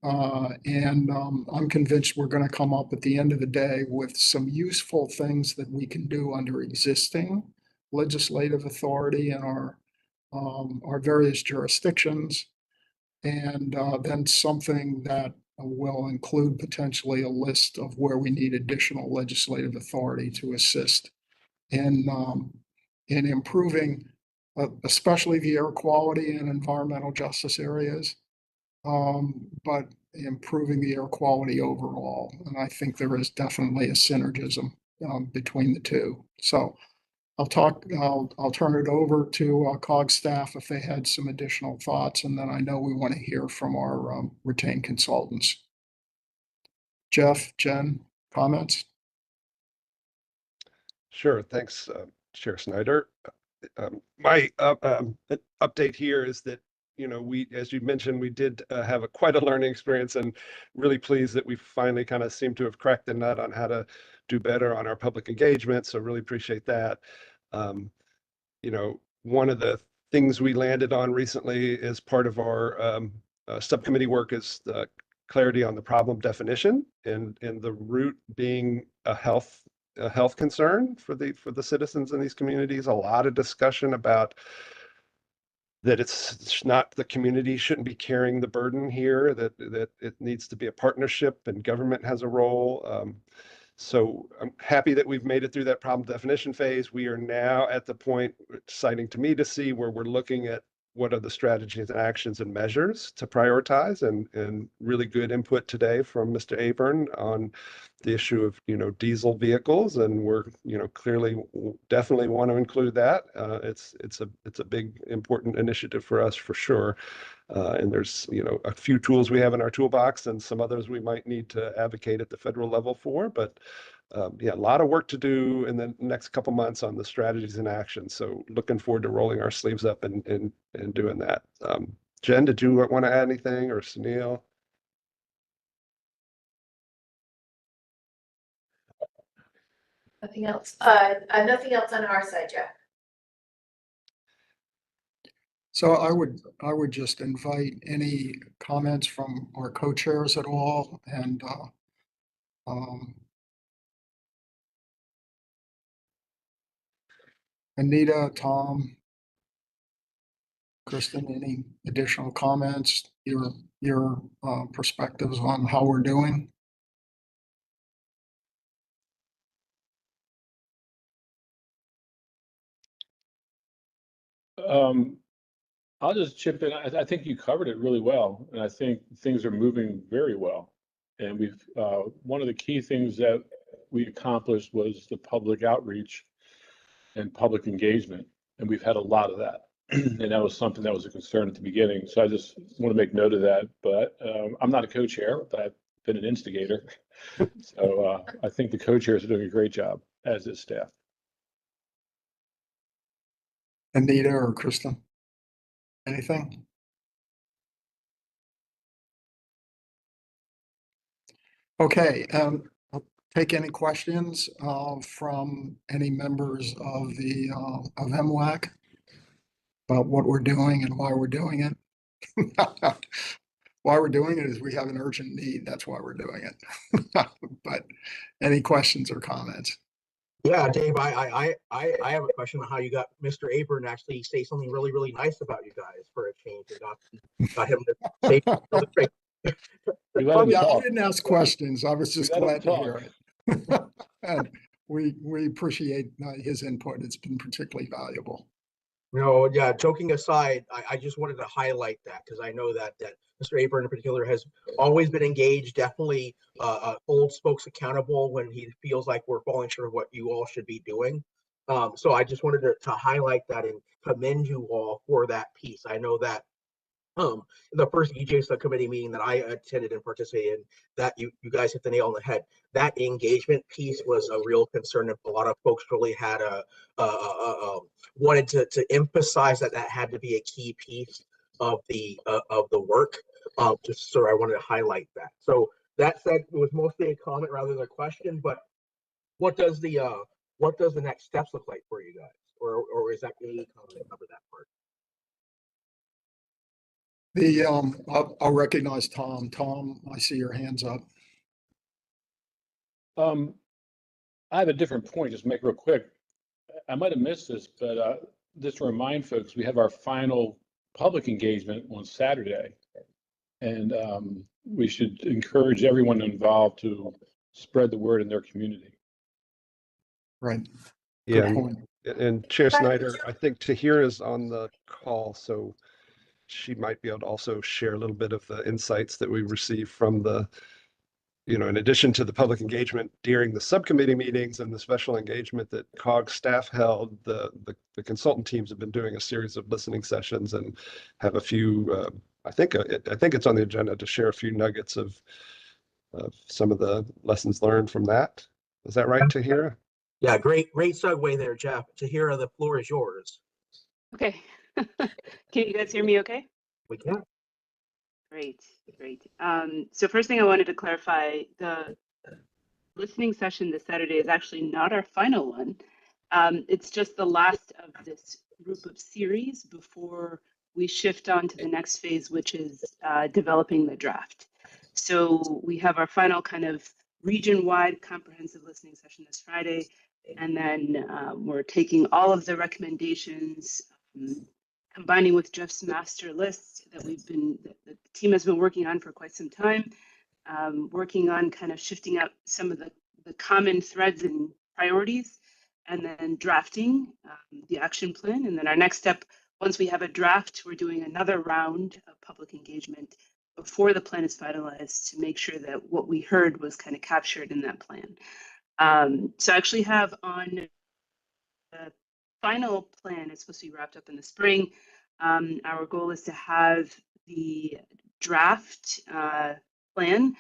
And I'm convinced we're going to come up at the end of the day with some useful things that we can do under existing legislative authority in our various jurisdictions. And then something that will include potentially a list of where we need additional legislative authority to assist in improving, especially the air quality and environmental justice areas, but improving the air quality overall. And I think there is definitely a synergism between the two. So I'll turn it over to COG staff if they had some additional thoughts, and then I know we want to hear from our retained consultants. Jeff, Jen, comments? Sure. Thanks, Chair Snyder. My update here is that, you know, we, as you mentioned, we did have quite a learning experience, and really pleased that we finally kind of seem to have cracked the nut on how to do better on our public engagement. So really appreciate that. You know, one of the things we landed on recently as part of our subcommittee work is the clarity on the problem definition, and the root being a health concern for the citizens in these communities. A lot of discussion about that it's not, the community shouldn't be carrying the burden here, that it needs to be a partnership and government has a role. So I'm happy that we've made it through that problem definition phase. We are now at the point, exciting to me to see, where we're looking at what are the strategies and actions and measures to prioritize, and really good input today from Mr. Aburn on the issue of, you know, diesel vehicles. And we're, you know, clearly definitely want to include that. It's a big, important initiative for us for sure. And there's, you know, a few tools we have in our toolbox and some others we might need to advocate at the federal level for, but yeah, a lot of work to do in the next couple months on the strategies and actions. So looking forward to rolling our sleeves up and doing that. Jen, did you want to add anything, or Sunil? Nothing else. Nothing else on our side, Jeff. So I would just invite any comments from our co-chairs at all, and Anita, Tom, Kristen, any additional comments, your perspectives on how we're doing? I'll just chip in. I think you covered it really well, and I think things are moving very well. And we've one of the key things that we accomplished was the public outreach and public engagement, and we've had a lot of that. And that was something that was a concern at the beginning. So I just want to make note of that. But I'm not a co-chair, but I've been an instigator. So I think the co-chairs are doing a great job, as is staff. Anita or Kristen? Anything? Okay, I'll take any questions from any members of the of MWAC about what we're doing and why we're doing it. Why we're doing it is we have an urgent need. That's why we're doing it. But any questions or comments? Yeah, Dave, I have a question on how you got Mr. Aburn actually say something really nice about you guys for a change, and got him to say something great. We let him Yeah, I talk. didn't ask questions. I was just let him glad to hear talk. it. And we appreciate his input. It's been particularly valuable. No, yeah, joking aside, I just wanted to highlight that because I know that Mr. Abraham in particular has always been engaged, definitely holds folks accountable when he feels like we're falling short of what you all should be doing. So I just wanted to highlight that and commend you all for that piece. I know that the first EJ subcommittee meeting that I attended and participated in, that you guys hit the nail on the head. That engagement piece was a real concern. A lot of folks really had wanted to emphasize that had to be a key piece of the work. Just so I wanted to highlight that. So that said, it was mostly a comment rather than a question. But what does the next steps look like for you guys, or is that a comment to cover that part? I'll recognize Tom. Tom, I see your hands up. I have a different point, just make real quick. I might have missed this, but just to remind folks, we have our final public engagement on Saturday. And we should encourage everyone involved to spread the word in their community. Right. Yeah. Good point. And Chair Snyder, I think Tahira is on the call, so she might be able to also share a little bit of the insights that we received from the, in addition to the public engagement during the subcommittee meetings and the special engagement that COG staff held, the consultant teams have been doing a series of listening sessions and have a few, I think it's on the agenda to share a few nuggets of some of the lessons learned from that. Is that right, Tahira? Yeah, great segue there, Jeff. Tahira, the floor is yours. Okay. Can you guys hear me okay? We can. Great. So first thing I wanted to clarify, the listening session this Saturday is actually not our final one. It's just the last of this group of series before we shift on to the next phase, which is developing the draft. So we have our final kind of region-wide comprehensive listening session this Friday, and then we're taking all of the recommendations, combining with Jeff's master list that the team has been working on for quite some time, working on kind of shifting out some of the common threads and priorities, and then drafting the action plan. And then our next step, once we have a draft, we're doing another round of public engagement before the plan is finalized to make sure that what we heard was kind of captured in that plan. So I actually have on the final plan, it's supposed to be wrapped up in the spring. Our goal is to have the draft plan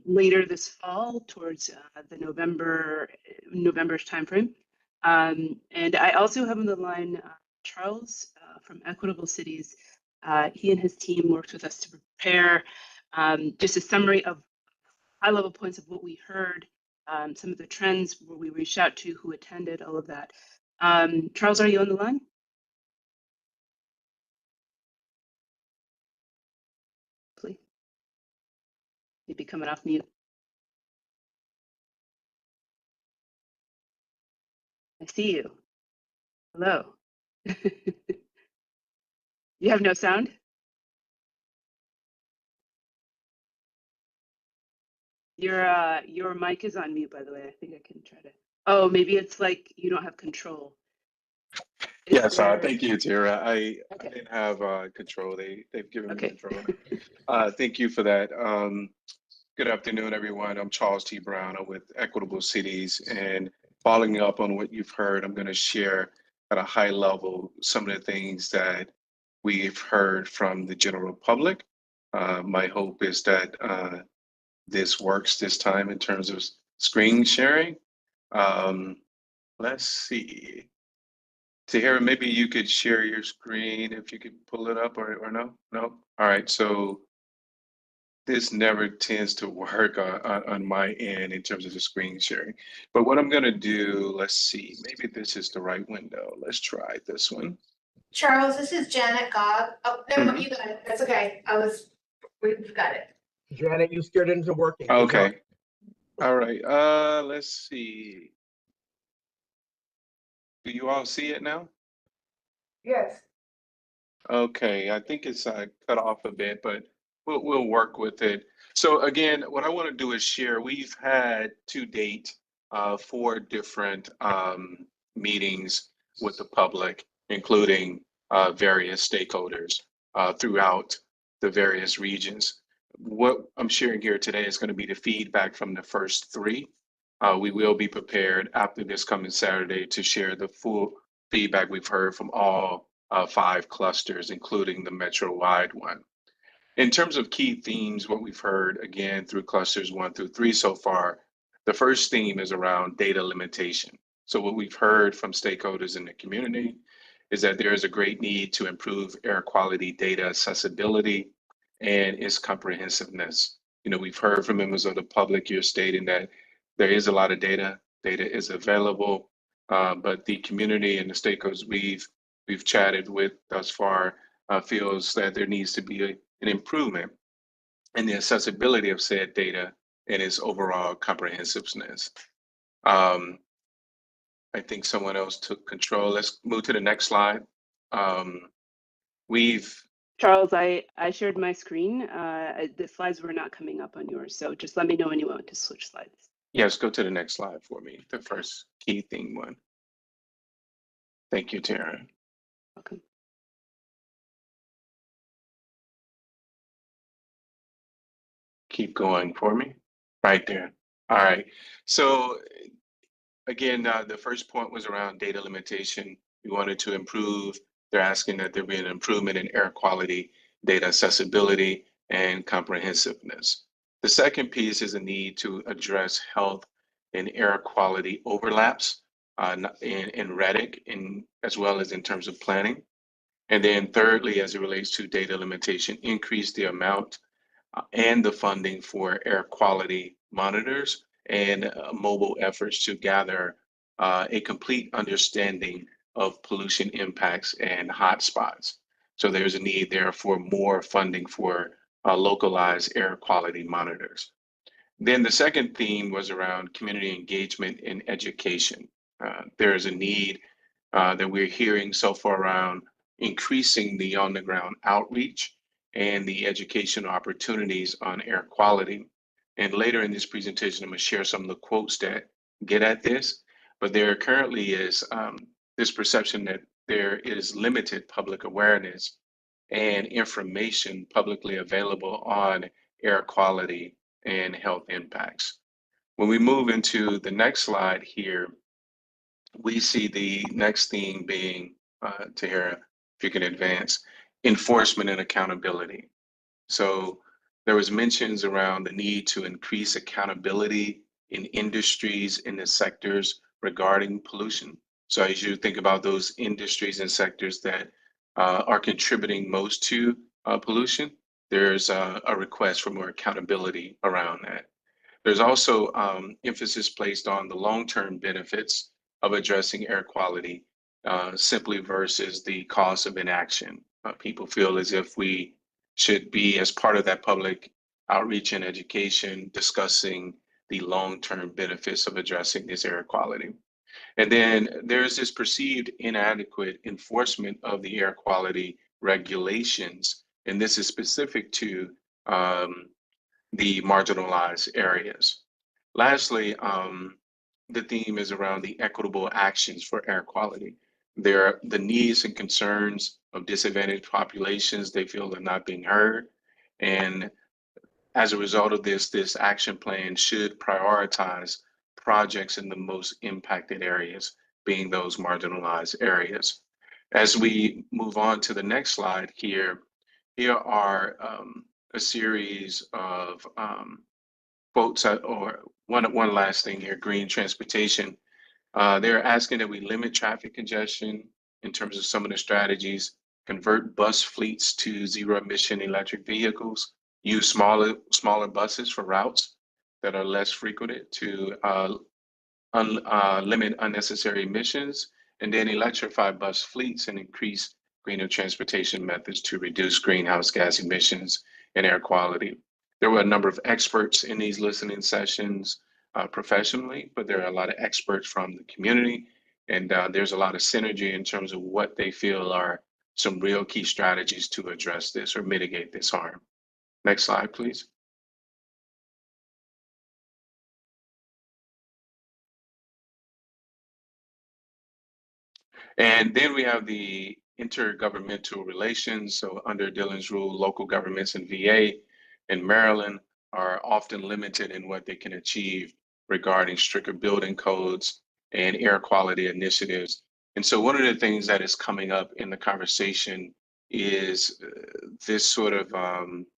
later this fall towards the November-ish timeframe. And I also have on the line Charles from Equitable Cities. He and his team worked with us to prepare just a summary of high-level points of what we heard, some of the trends where we reached out to, who attended, all of that. Charles, are you on the line? Please. You'd be coming off mute. I see you. Hello. You have no sound? Your mic is on mute, by the way. I think I can try to. Oh, maybe it's like you don't have control. Yes, thank you, Tara. I didn't have control. They've given me control. Thank you for that. Good afternoon, everyone. I'm Charles T. Brown. I'm with Equitable Cities, and following up on what you've heard, I'm going to share at a high level some of the things that we've heard from the general public. My hope is that this works this time in terms of screen sharing. Let's see. Tahira, maybe you could share your screen if you could pull it up, or no? No? All right, so this never tends to work on my end in terms of the screen sharing. But what I'm gonna do, let's see, maybe this is the right window. Let's try this one. Charles, this is Janet Gog. Oh, no, you got it. That's okay. We've got it. Janet, you steered into working. Okay. All right, let's see. Do you all see it now? Yes. Okay, I think it's cut off a bit, but we'll work with it. So again, what I want to do is share, we've had to date 4 different meetings with the public, including various stakeholders throughout the various regions. What I'm sharing here today is going to be the feedback from the first 3. We will be prepared after this coming Saturday to share the full feedback we've heard from all 5 clusters, including the metro-wide one. In terms of key themes, what we've heard again through clusters 1 through 3 so far, the first theme is around data limitation. So what we've heard from stakeholders in the community is that there is a great need to improve air quality data accessibility and its comprehensiveness. You know, we've heard from members of the public here stating that there is a lot of data is available, but the community and the stakeholders we've chatted with thus far feels that there needs to be an improvement in the accessibility of said data and its overall comprehensiveness. I think someone else took control. Let's move to the next slide. Charles, I shared my screen. The slides were not coming up on yours, so just let me know when you want to switch slides. Yes, go to the next slide for me, the first key theme one. Thank you, Tara. Welcome. Keep going for me, right there. All right, so again, the first point was around data limitation. We wanted to improve. They're asking that there be an improvement in air quality, data accessibility, and comprehensiveness. The second piece is a need to address health and air quality overlaps in Reddick, as well as in terms of planning. And then thirdly, as it relates to data limitation, increase the amount and the funding for air quality monitors and mobile efforts to gather a complete understanding of pollution impacts and hotspots. So there's a need there for more funding for localized air quality monitors. Then the second theme was around community engagement and education. There is a need that we're hearing so far around increasing the on-the-ground outreach and the educational opportunities on air quality. And later in this presentation, I'm going to share some of the quotes that get at this, but there currently is this perception that there is limited public awareness and information publicly available on air quality and health impacts. When we move into the next slide here, we see the next theme being, Tahira, if you can advance, enforcement and accountability. So there was mentions around the need to increase accountability in industries in the sectors regarding pollution. So as you think about those industries and sectors that are contributing most to pollution, there's a request for more accountability around that. There's also emphasis placed on the long-term benefits of addressing air quality simply versus the cost of inaction. People feel as if we should be, as part of that public outreach and education, discussing the long-term benefits of addressing this air quality. And then there's this perceived inadequate enforcement of the air quality regulations, and this is specific to the marginalized areas. Lastly, the theme is around the equitable actions for air quality. There are the needs and concerns of disadvantaged populations they feel are not being heard. And as a result of this action plan should prioritize projects in the most impacted areas, being those marginalized areas. As we move on to the next slide here are a series of quotes, or one last thing here, green transportation. They're asking that we limit traffic congestion in terms of some of the strategies, convert bus fleets to zero emission electric vehicles, use smaller buses for routes that are less frequented to limit unnecessary emissions, and then electrify bus fleets and increase greener transportation methods to reduce greenhouse gas emissions and air quality. There were a number of experts in these listening sessions professionally, but there are a lot of experts from the community, and there's a lot of synergy in terms of what they feel are some real key strategies to address this or mitigate this harm. Next slide, please. And then we have the intergovernmental relations. So under Dillon's rule, local governments in VA and Maryland are often limited in what they can achieve regarding stricter building codes and air quality initiatives. And so one of the things that is coming up in the conversation is this sort of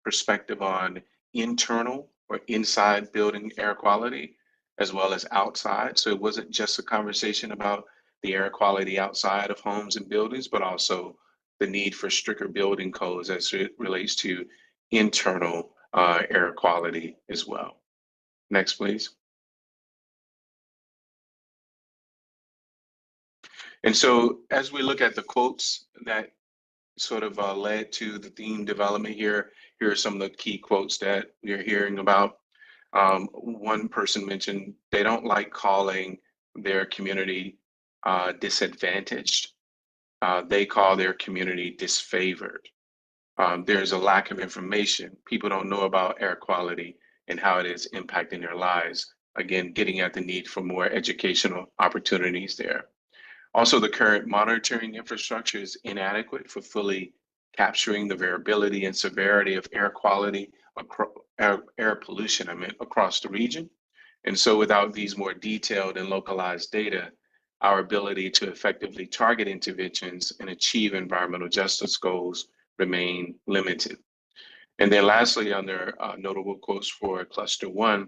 perspective on internal or inside building air quality, as well as outside. So it wasn't just a conversation about the air quality outside of homes and buildings, but also the need for stricter building codes as it relates to internal air quality as well. Next, please. And so as we look at the quotes that sort of led to the theme development here are some of the key quotes that we're hearing about. One person mentioned they don't like calling their community disadvantaged. They call their community disfavored. There's a lack of information. People don't know about air quality and how it is impacting their lives. Again, getting at the need for more educational opportunities there. Also, the current monitoring infrastructure is inadequate for fully capturing the variability and severity of air quality, air pollution, across the region. And so without these more detailed and localized data, our ability to effectively target interventions and achieve environmental justice goals remain limited. And then lastly, under notable quotes for cluster 1,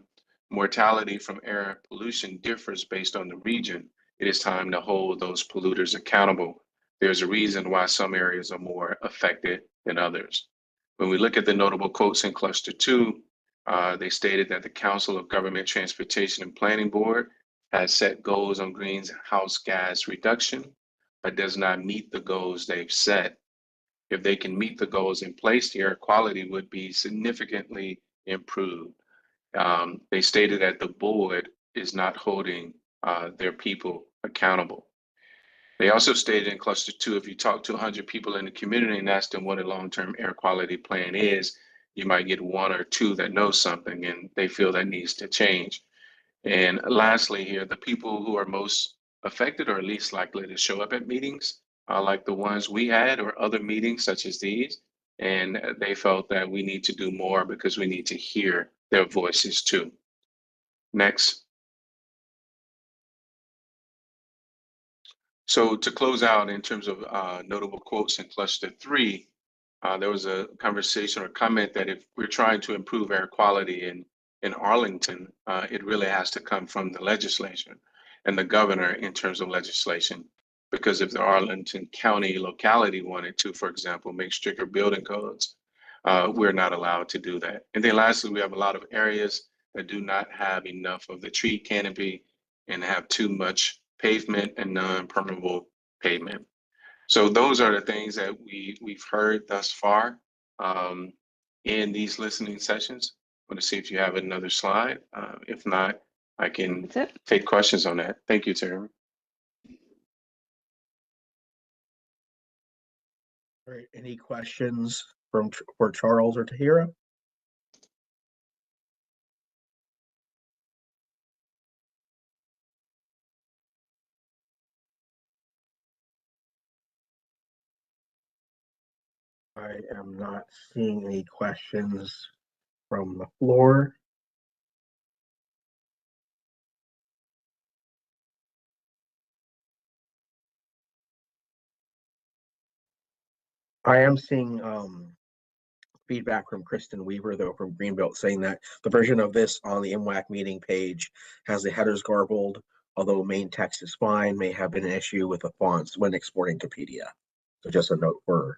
mortality from air pollution differs based on the region. It is time to hold those polluters accountable. There's a reason why some areas are more affected than others. When we look at the notable quotes in cluster 2, they stated that the Council of Government Transportation and Planning Board has set goals on greenhouse gas reduction, but does not meet the goals they've set. If they can meet the goals in place, the air quality would be significantly improved. They stated that the board is not holding their people accountable. They also stated in cluster 2, if you talk to 100 people in the community and ask them what a long-term air quality plan is, you might get 1 or 2 that know something and they feel that needs to change. And lastly here, the people who are most affected or least likely to show up at meetings, like the ones we had or other meetings such as these, and they felt that we need to do more because we need to hear their voices too. Next. So to close out in terms of notable quotes in cluster 3, there was a conversation or comment that if we're trying to improve air quality in Arlington, it really has to come from the legislature and the governor in terms of legislation. Because if the Arlington County locality wanted to, for example, make stricter building codes, we're not allowed to do that. And then lastly, we have a lot of areas that do not have enough of the tree canopy and have too much pavement and non-permeable pavement. So those are the things that we've heard thus far in these listening sessions. I want to see if you have another slide. If not, I can take questions on that. Thank you, Terry. All right, any questions for Charles or Tahira? I am not seeing any questions from the floor. I am seeing feedback from Kristen Weaver, though, from Greenbelt, saying that the version of this on the MWAC meeting page has the headers garbled, although main text is fine, may have been an issue with the fonts when exporting to PDF. So just a note for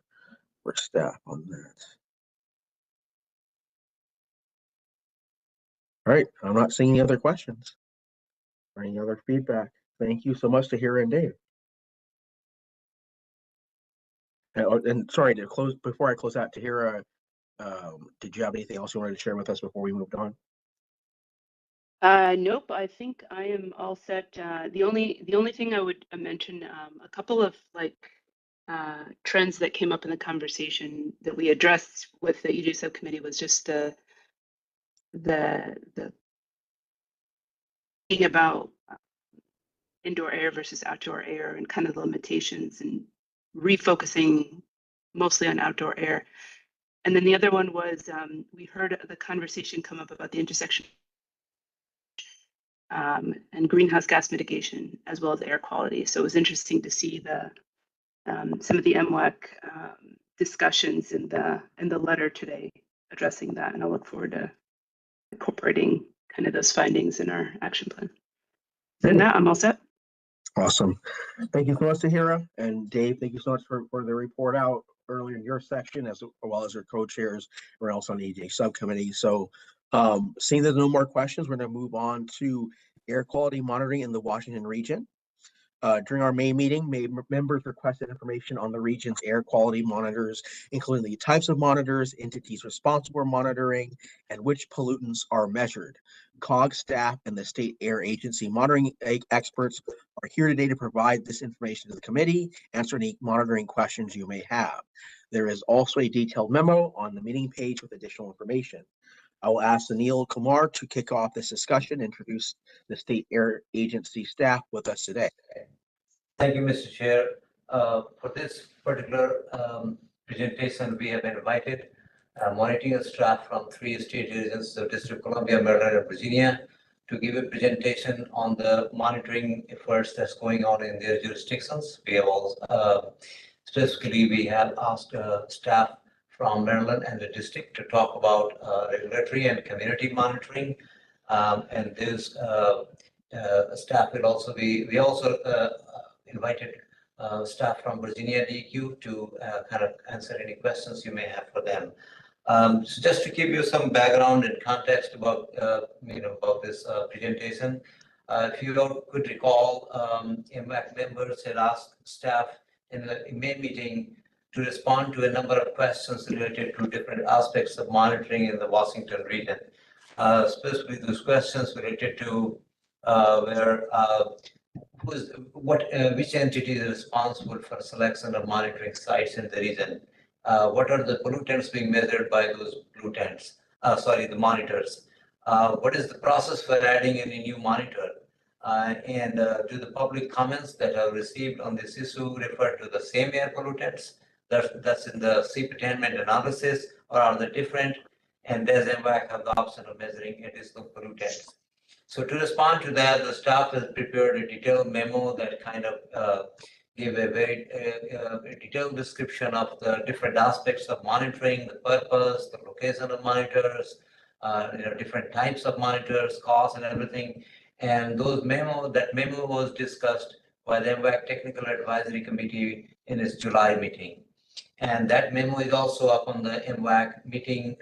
staff on that. All right, I'm not seeing any other questions or any other feedback. Thank you so much to Tahira and Dave. And sorry to close before I close out, Tahira, did you have anything else you wanted to share with us before we moved on? Nope, I think I am all set. The only thing I would mention, a couple of trends that came up in the conversation that we addressed with the EJ subcommittee was just the thing about indoor air versus outdoor air and kind of the limitations and refocusing mostly on outdoor air. And then the other one was we heard the conversation come up about the intersection and greenhouse gas mitigation as well as air quality. So it was interesting to see the some of the MWAC discussions in the letter today addressing that, and I look forward to incorporating kind of those findings in our action plan. And that I'm all set. Awesome. Thank you so much, Tahira. And Dave, thank you so much for the report out earlier in your section, as well as your co-chairs or else on the EJ subcommittee. So seeing there's no more questions, we're going to move on to air quality monitoring in the Washington region. During our May meeting, members requested information on the region's air quality monitors, including the types of monitors, entities responsible for monitoring, and which pollutants are measured. COG staff and the state air agency monitoring experts are here today to provide this information to the committee, answer any monitoring questions you may have. There is also a detailed memo on the meeting page with additional information. I will ask Anil Kumar to kick off this discussion, introduce the state air agency staff with us today. Thank you, Mr. Chair. For this particular presentation, we have invited monitoring staff from 3 state agencies of District of Columbia, Maryland, and Virginia to give a presentation on the monitoring efforts that's going on in their jurisdictions. We have also, specifically, we have asked staff from Maryland and the district to talk about regulatory and community monitoring. And this staff will also be, we also invited staff from Virginia DEQ to kind of answer any questions you may have for them. So just to give you some background and context about about this presentation, if you could recall, MWAC members had asked staff in the May meeting to respond to a number of questions related to different aspects of monitoring in the Washington region. Specifically, those questions related to which entity is responsible for selection of monitoring sites in the region? What are the pollutants being measured by those pollutants? The monitors. What is the process for adding any new monitor? And do the public comments that are received on this issue refer to the same air pollutants that's in the CP attainment analysis, or are they different? And does MWAC have the option of measuring additional pollutants? So to respond to that, the staff has prepared a detailed memo that kind of give a very detailed description of the different aspects of monitoring, the purpose, the location of monitors, different types of monitors, costs, and everything. And that memo was discussed by the MWAC Technical Advisory Committee in its July meeting. And that memo is also up on the MWAC meeting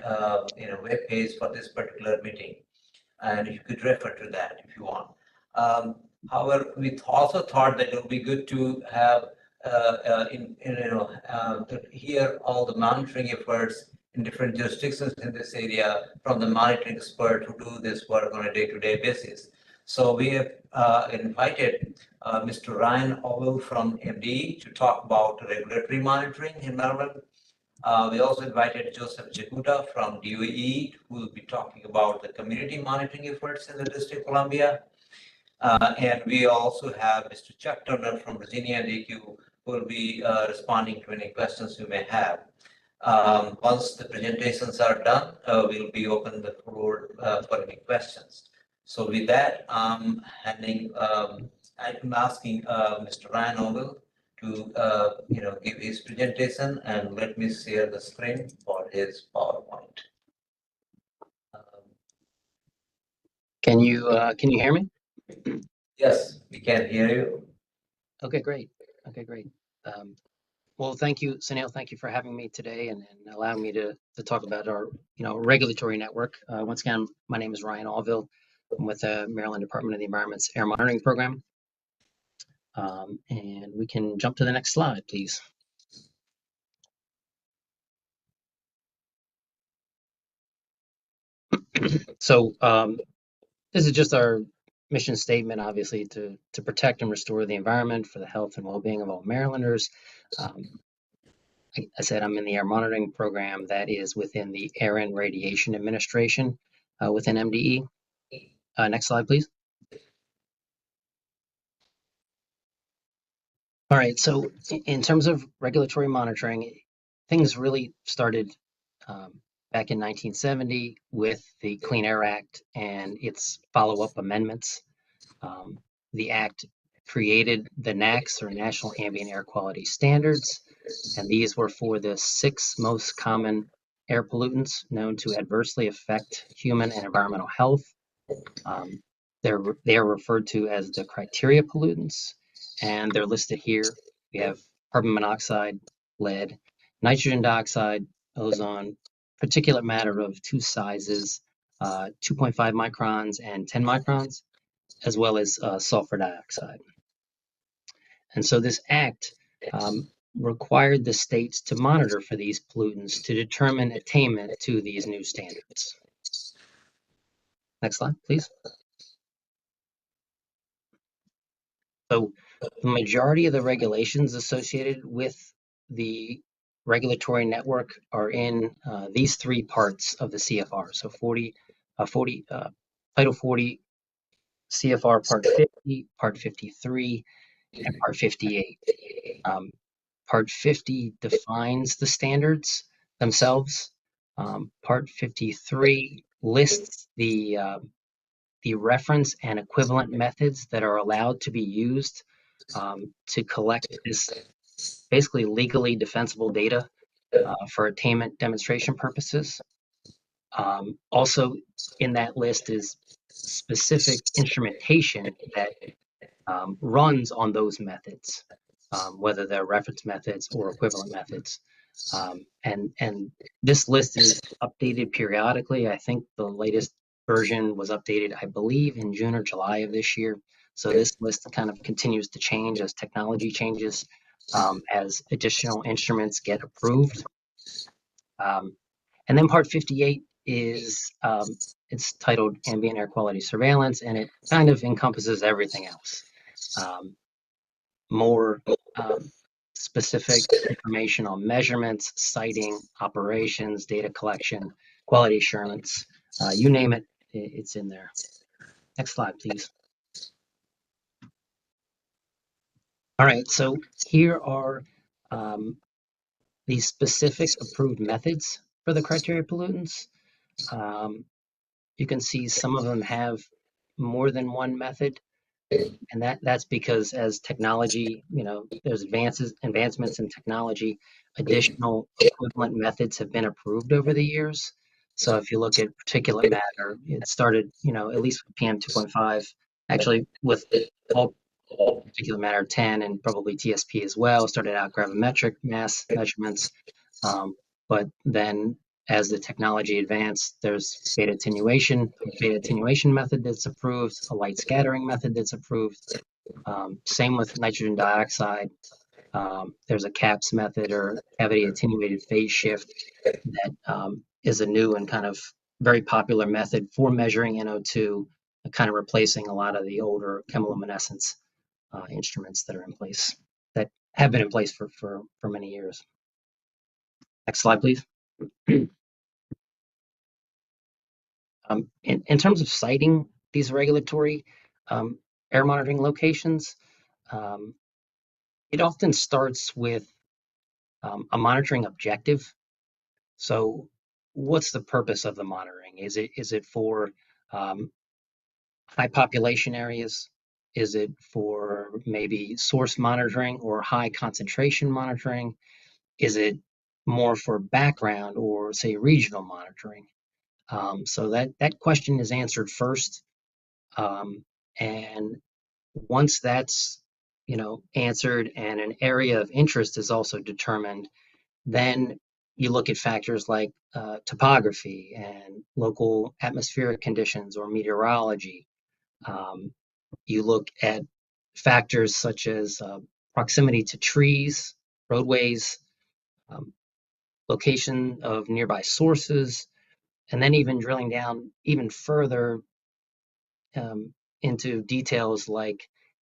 web page for this particular meeting. And you could refer to that if you want. However, we also thought that it would be good to have to hear all the monitoring efforts in different jurisdictions in this area from the monitoring expert who do this work on a day-to-day basis. So we have invited Mr. Ryan Orwell from MDE to talk about regulatory monitoring in Maryland. We also invited Joseph Jakuta from DOE, who will be talking about the community monitoring efforts in the District of Columbia. And we also have Mr. Chuck Turner from Virginia DEQ, who will be responding to any questions you may have. Once the presentations are done, we'll be open the floor for any questions. So with that, I'm asking Mr. Ryan Orwell to give his presentation, and let me share the screen for his PowerPoint. Can you hear me? Yes, we can hear you. Okay, great. Well, thank you, Sunil. Thank you for having me today and allowing me to talk about our regulatory network. Once again, my name is Ryan Orwell. I'm with the Maryland Department of the Environment's Air Monitoring Program. And we can jump to the next slide, please. So this is just our mission statement, obviously, to protect and restore the environment for the health and well-being of all Marylanders. I said I'm in the air monitoring program that is within the Air and Radiation Administration within MDE. Next slide, please. All right, so in terms of regulatory monitoring, things really started back in 1970 with the Clean Air Act and its follow-up amendments. The Act created the NAAQS, or National Ambient Air Quality Standards, and these were for the 6 most common air pollutants known to adversely affect human and environmental health. They are referred to as the criteria pollutants, and they're listed here. We have carbon monoxide, lead, nitrogen dioxide, ozone, particulate matter of 2 sizes, 2.5 microns and 10 microns, as well as sulfur dioxide. And so this act required the states to monitor for these pollutants to determine attainment to these new standards. Next slide, please. So the majority of the regulations associated with the regulatory network are in these 3 parts of the CFR. So Title 40 CFR Part 50, Part 53, and Part 58. Part 50 defines the standards themselves. Part 53 lists the reference and equivalent methods that are allowed to be used to collect this basically legally defensible data for attainment demonstration purposes. Also in that list is specific instrumentation that runs on those methods, whether they're reference methods or equivalent methods. And this list is updated periodically. I think the latest version was updated, I believe, in June or July of this year. So this list kind of continues to change as technology changes, as additional instruments get approved. And then Part 58 is, it's titled Ambient Air Quality Surveillance, and it kind of encompasses everything else. More specific information on measurements, siting, operations, data collection, quality assurance, you name it, it's in there. Next slide, please. All right, so here are these specific approved methods for the criteria pollutants. You can see some of them have more than one method, and that's because as technology, there's advancements in technology, additional equivalent methods have been approved over the years. So if you look at particulate matter, it started, at least with PM 2.5, actually with all particulate matter 10 and probably TSP as well, started out gravimetric mass measurements. But then as the technology advanced, there's beta attenuation method that's approved, a light scattering method that's approved. Same with nitrogen dioxide. There's a CAPS method, or cavity attenuated phase shift, that is a new and kind of very popular method for measuring NO2, kind of replacing a lot of the older chemiluminescence instruments that are in place, that have been in place for many years. Next slide, please. In terms of citing these regulatory air monitoring locations, it often starts with a monitoring objective. So what's the purpose of the monitoring? Is it for high population areas? Is it for maybe source monitoring or high concentration monitoring? Is it more for background or, say, regional monitoring? So that question is answered first. And once that's, answered and an area of interest is also determined, then you look at factors like topography and local atmospheric conditions or meteorology. You look at factors such as proximity to trees, roadways, location of nearby sources, and then even drilling down even further, into details like,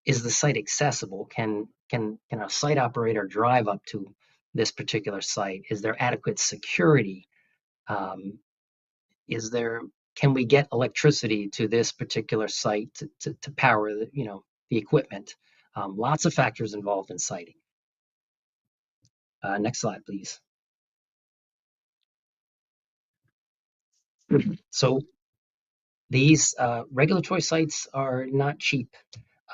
is the site accessible? Can a site operator drive up to this particular site? Is there adequate security? Can we get electricity to this particular site to power the equipment? Lots of factors involved in siting. Next slide, please. So these regulatory sites are not cheap.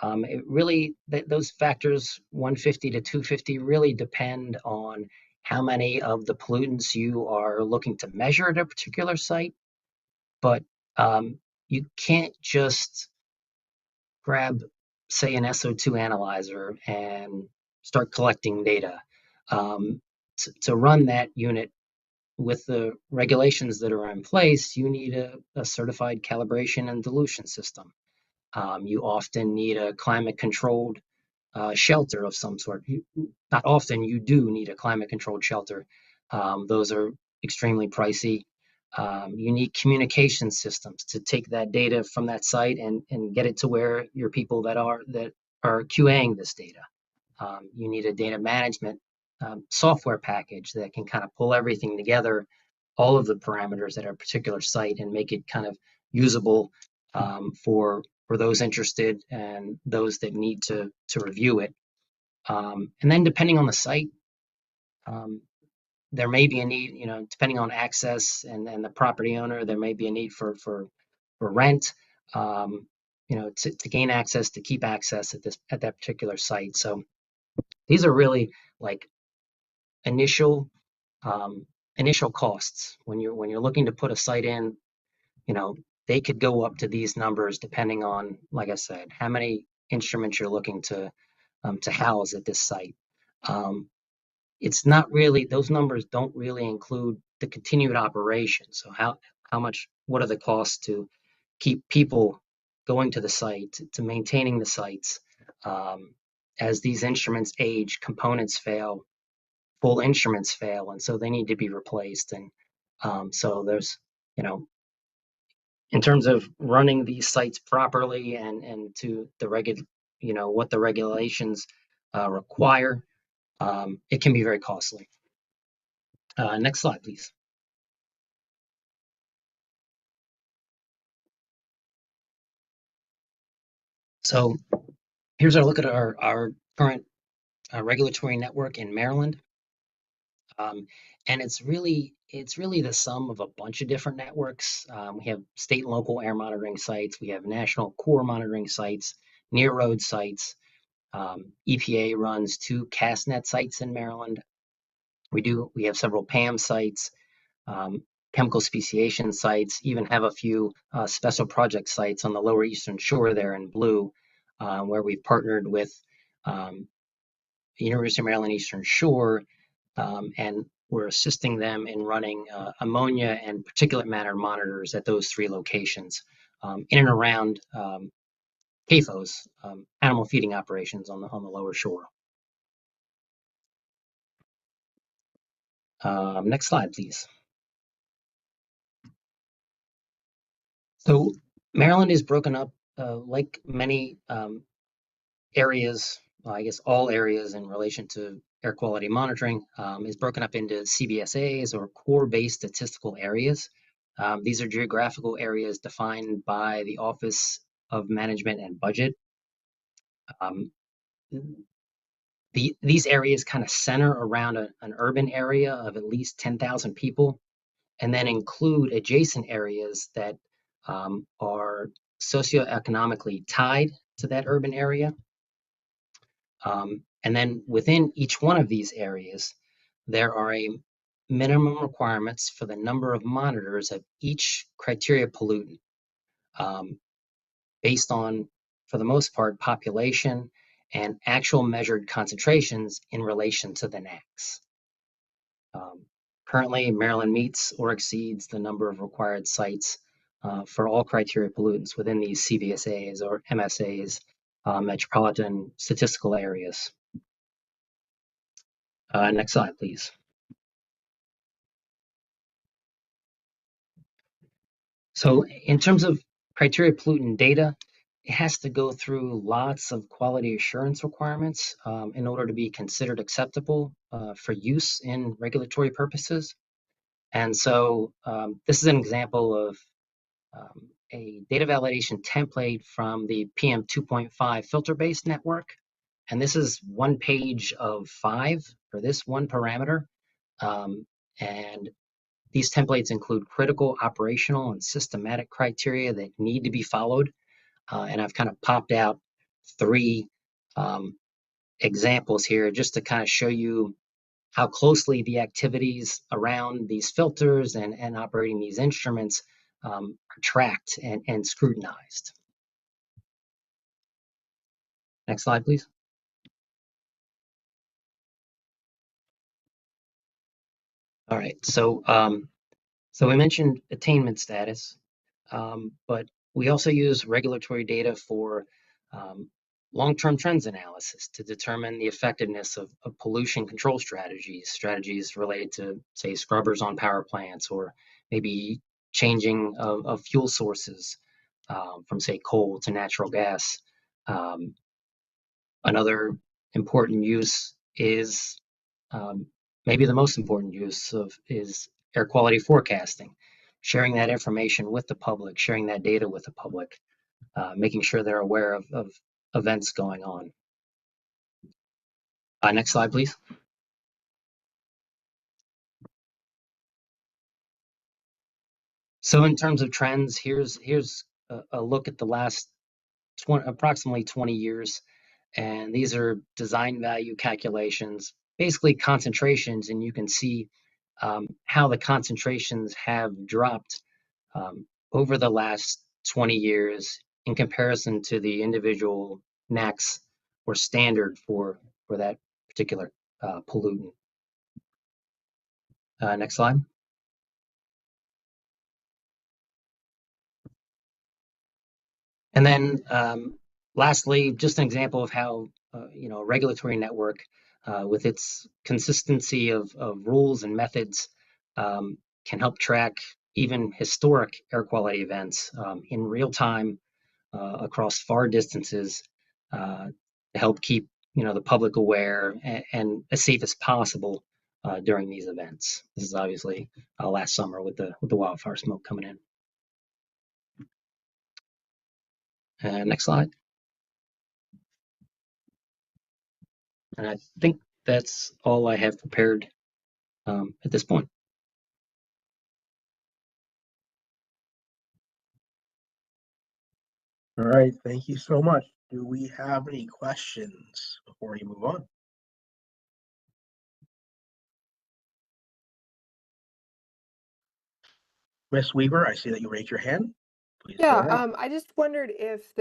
Those factors 150 to 250 really depend on how many of the pollutants you are looking to measure at a particular site. But you can't just grab, say, an SO2 analyzer and start collecting data. To run that unit with the regulations that are in place, you need a certified calibration and dilution system. You often need a climate-controlled shelter of some sort. Not often, you do need a climate-controlled shelter. Those are extremely pricey. You need communication systems to take that data from that site and get it to where your people that are QAing this data. You need a data management software package that can kind of pull everything together, all of the parameters at a particular site, and make it kind of usable for those interested and those that need to review it. And then depending on the site, there may be a need, depending on access and the property owner, there may be a need for rent, to gain access, to keep access at that particular site. So these are really like initial costs when you're looking to put a site in. They could go up to these numbers depending on, like I said, how many instruments you're looking to house at this site. It's not really, those numbers don't really include the continued operation. So what are the costs to keep people going to the site, to maintaining the sites? As these instruments age, components fail, full instruments fail, and so they need to be replaced. And so there's, in terms of running these sites properly and to the what the regulations require, it can be very costly. Next slide, please. So here's a look at our current regulatory network in Maryland. And it's really the sum of a bunch of different networks. We have state and local air monitoring sites. We have national core monitoring sites, near road sites. EPA runs 2 CASNet sites in Maryland. We have several PAM sites, chemical speciation sites, even have a few special project sites on the lower eastern shore there in blue, where we've partnered with the University of Maryland Eastern Shore, and we're assisting them in running ammonia and particulate matter monitors at those 3 locations in and around CAFOs, animal feeding operations on the lower shore. Next slide, please. So Maryland is broken up like many areas, I guess all areas in relation to air quality monitoring, is broken up into CBSAs, or core-based statistical areas. These are geographical areas defined by the Office of Management and Budget. These areas kind of center around an urban area of at least 10,000 people, and then include adjacent areas that are socioeconomically tied to that urban area. And then within each one of these areas, there are a minimum requirements for the number of monitors of each criteria pollutant, based on, for the most part, population and actual measured concentrations in relation to the NAAQS. Currently, Maryland meets or exceeds the number of required sites for all criteria pollutants within these CBSAs or MSAs, metropolitan statistical areas. Next slide, please. So in terms of criteria pollutant data, it has to go through lots of quality assurance requirements in order to be considered acceptable for use in regulatory purposes. And so this is an example of a data validation template from the PM 2.5 filter-based network. And this is 1 page of 5 for this one parameter. And these templates include critical operational and systematic criteria that need to be followed. And I've kind of popped out 3 examples here just to kind of show you how closely the activities around these filters and operating these instruments are tracked and scrutinized. Next slide, please. All right, so we mentioned attainment status, but we also use regulatory data for long-term trends analysis to determine the effectiveness of pollution control strategies related to, say, scrubbers on power plants, or maybe changing of fuel sources from, say, coal to natural gas. Another important use is maybe the most important use is air quality forecasting, sharing that information with the public, sharing that data with the public, making sure they're aware of events going on. Next slide, please. So in terms of trends, here's a look at the last approximately 20 years. And these are design value calculations, basically concentrations, and you can see how the concentrations have dropped over the last 20 years in comparison to the individual NAAQS or standard for that particular pollutant. Next slide. And then lastly, just an example of how a regulatory network with its consistency of rules and methods can help track even historic air quality events in real time across far distances to help keep the public aware and as safe as possible during these events. This is obviously last summer with the wildfire smoke coming in. Next slide. And I think that's all I have prepared at this point. All right, thank you so much. Do we have any questions before we move on? Ms. Weaver, I see that you raised your hand. Please go ahead. I just wondered if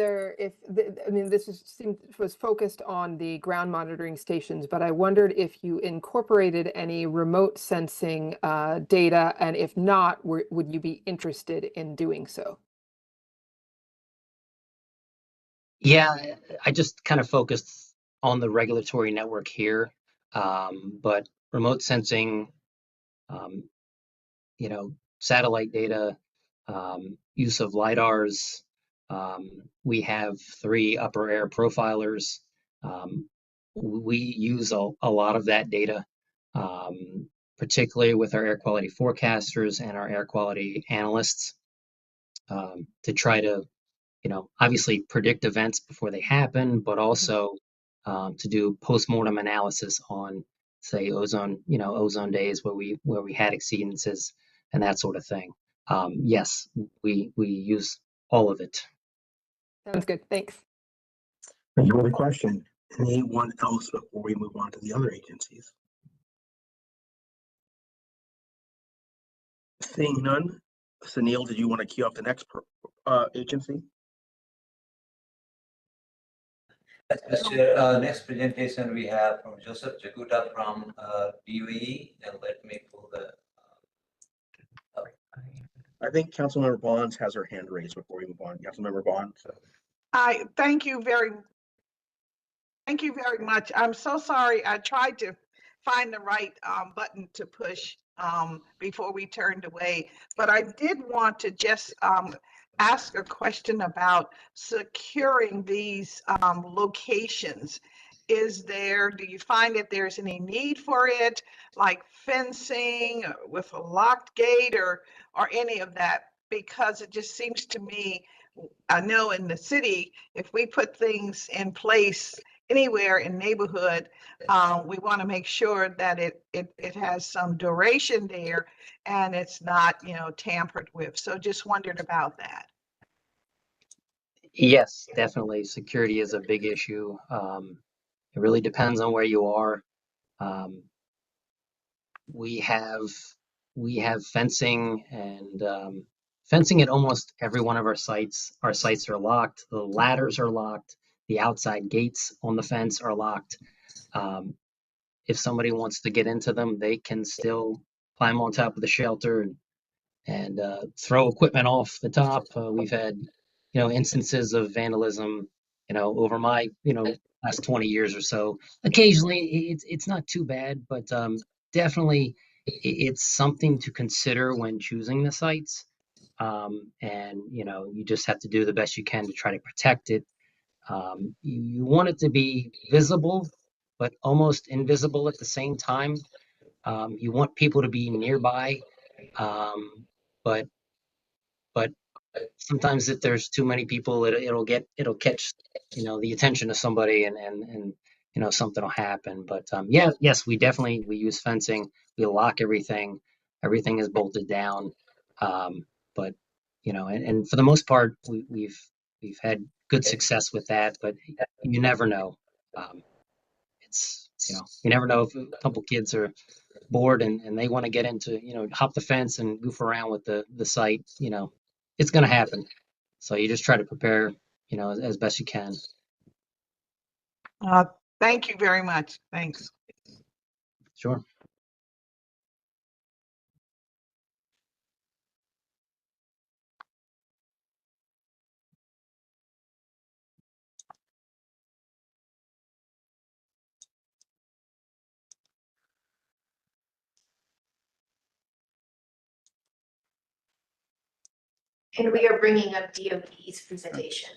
was focused on the ground monitoring stations, but I wondered if you incorporated any remote sensing data, and if not, would you be interested in doing so? Yeah, I just kind of focused on the regulatory network here, but remote sensing, satellite data, use of LiDARs. We have 3 upper air profilers. We use a lot of that data, particularly with our air quality forecasters and our air quality analysts, to try to, obviously predict events before they happen, but also to do post-mortem analysis on, say, ozone days where we had exceedances and that sort of thing. Yes, we use all of it. Sounds good. Thanks. Thank you for the question. Anyone else before we move on to the other agencies? Seeing none, Sunil, did you want to queue up the next agency? Mr. Next presentation we have from Joseph Jakuta from UAE, and let me pull the. I think Councilmember Bonds has her hand raised before we move on. Councilmember Bonds. Thank you very much. I'm so sorry. I tried to find the right button to push before we turned away. But I did want to just ask a question about securing these locations. Do you find that there's any need for it, like fencing with a locked gate or any of that? Because it just seems to me, I know in the city, if we put things in place anywhere in neighborhood, we want to make sure that it has some duration there and it's not, tampered with. So just wondered about that. Yes, definitely. Security is a big issue. It really depends on where you are. We have fencing and fencing at almost every one of our sites. Our sites are locked. The ladders are locked. The outside gates on the fence are locked. If somebody wants to get into them, they can still climb on top of the shelter and throw equipment off the top. We've had, instances of vandalism, over my, last 20 years or so. Occasionally, it's not too bad, but definitely it's something to consider when choosing the sites. And you just have to do the best you can to try to protect it. You want it to be visible, but almost invisible at the same time. You want people to be nearby, but sometimes if there's too many people, it'll catch the attention of somebody, and something will happen. But yes, we use fencing. We lock everything. Everything is bolted down. But and for the most part, we've had good success with that. But you never know. It's you never know if a couple kids are bored and they want to get into hop the fence and goof around with the site. It's going to happen. So you just try to prepare as best you can. Thank you very much. Thanks. Sure. And we are bringing up DOE's presentation.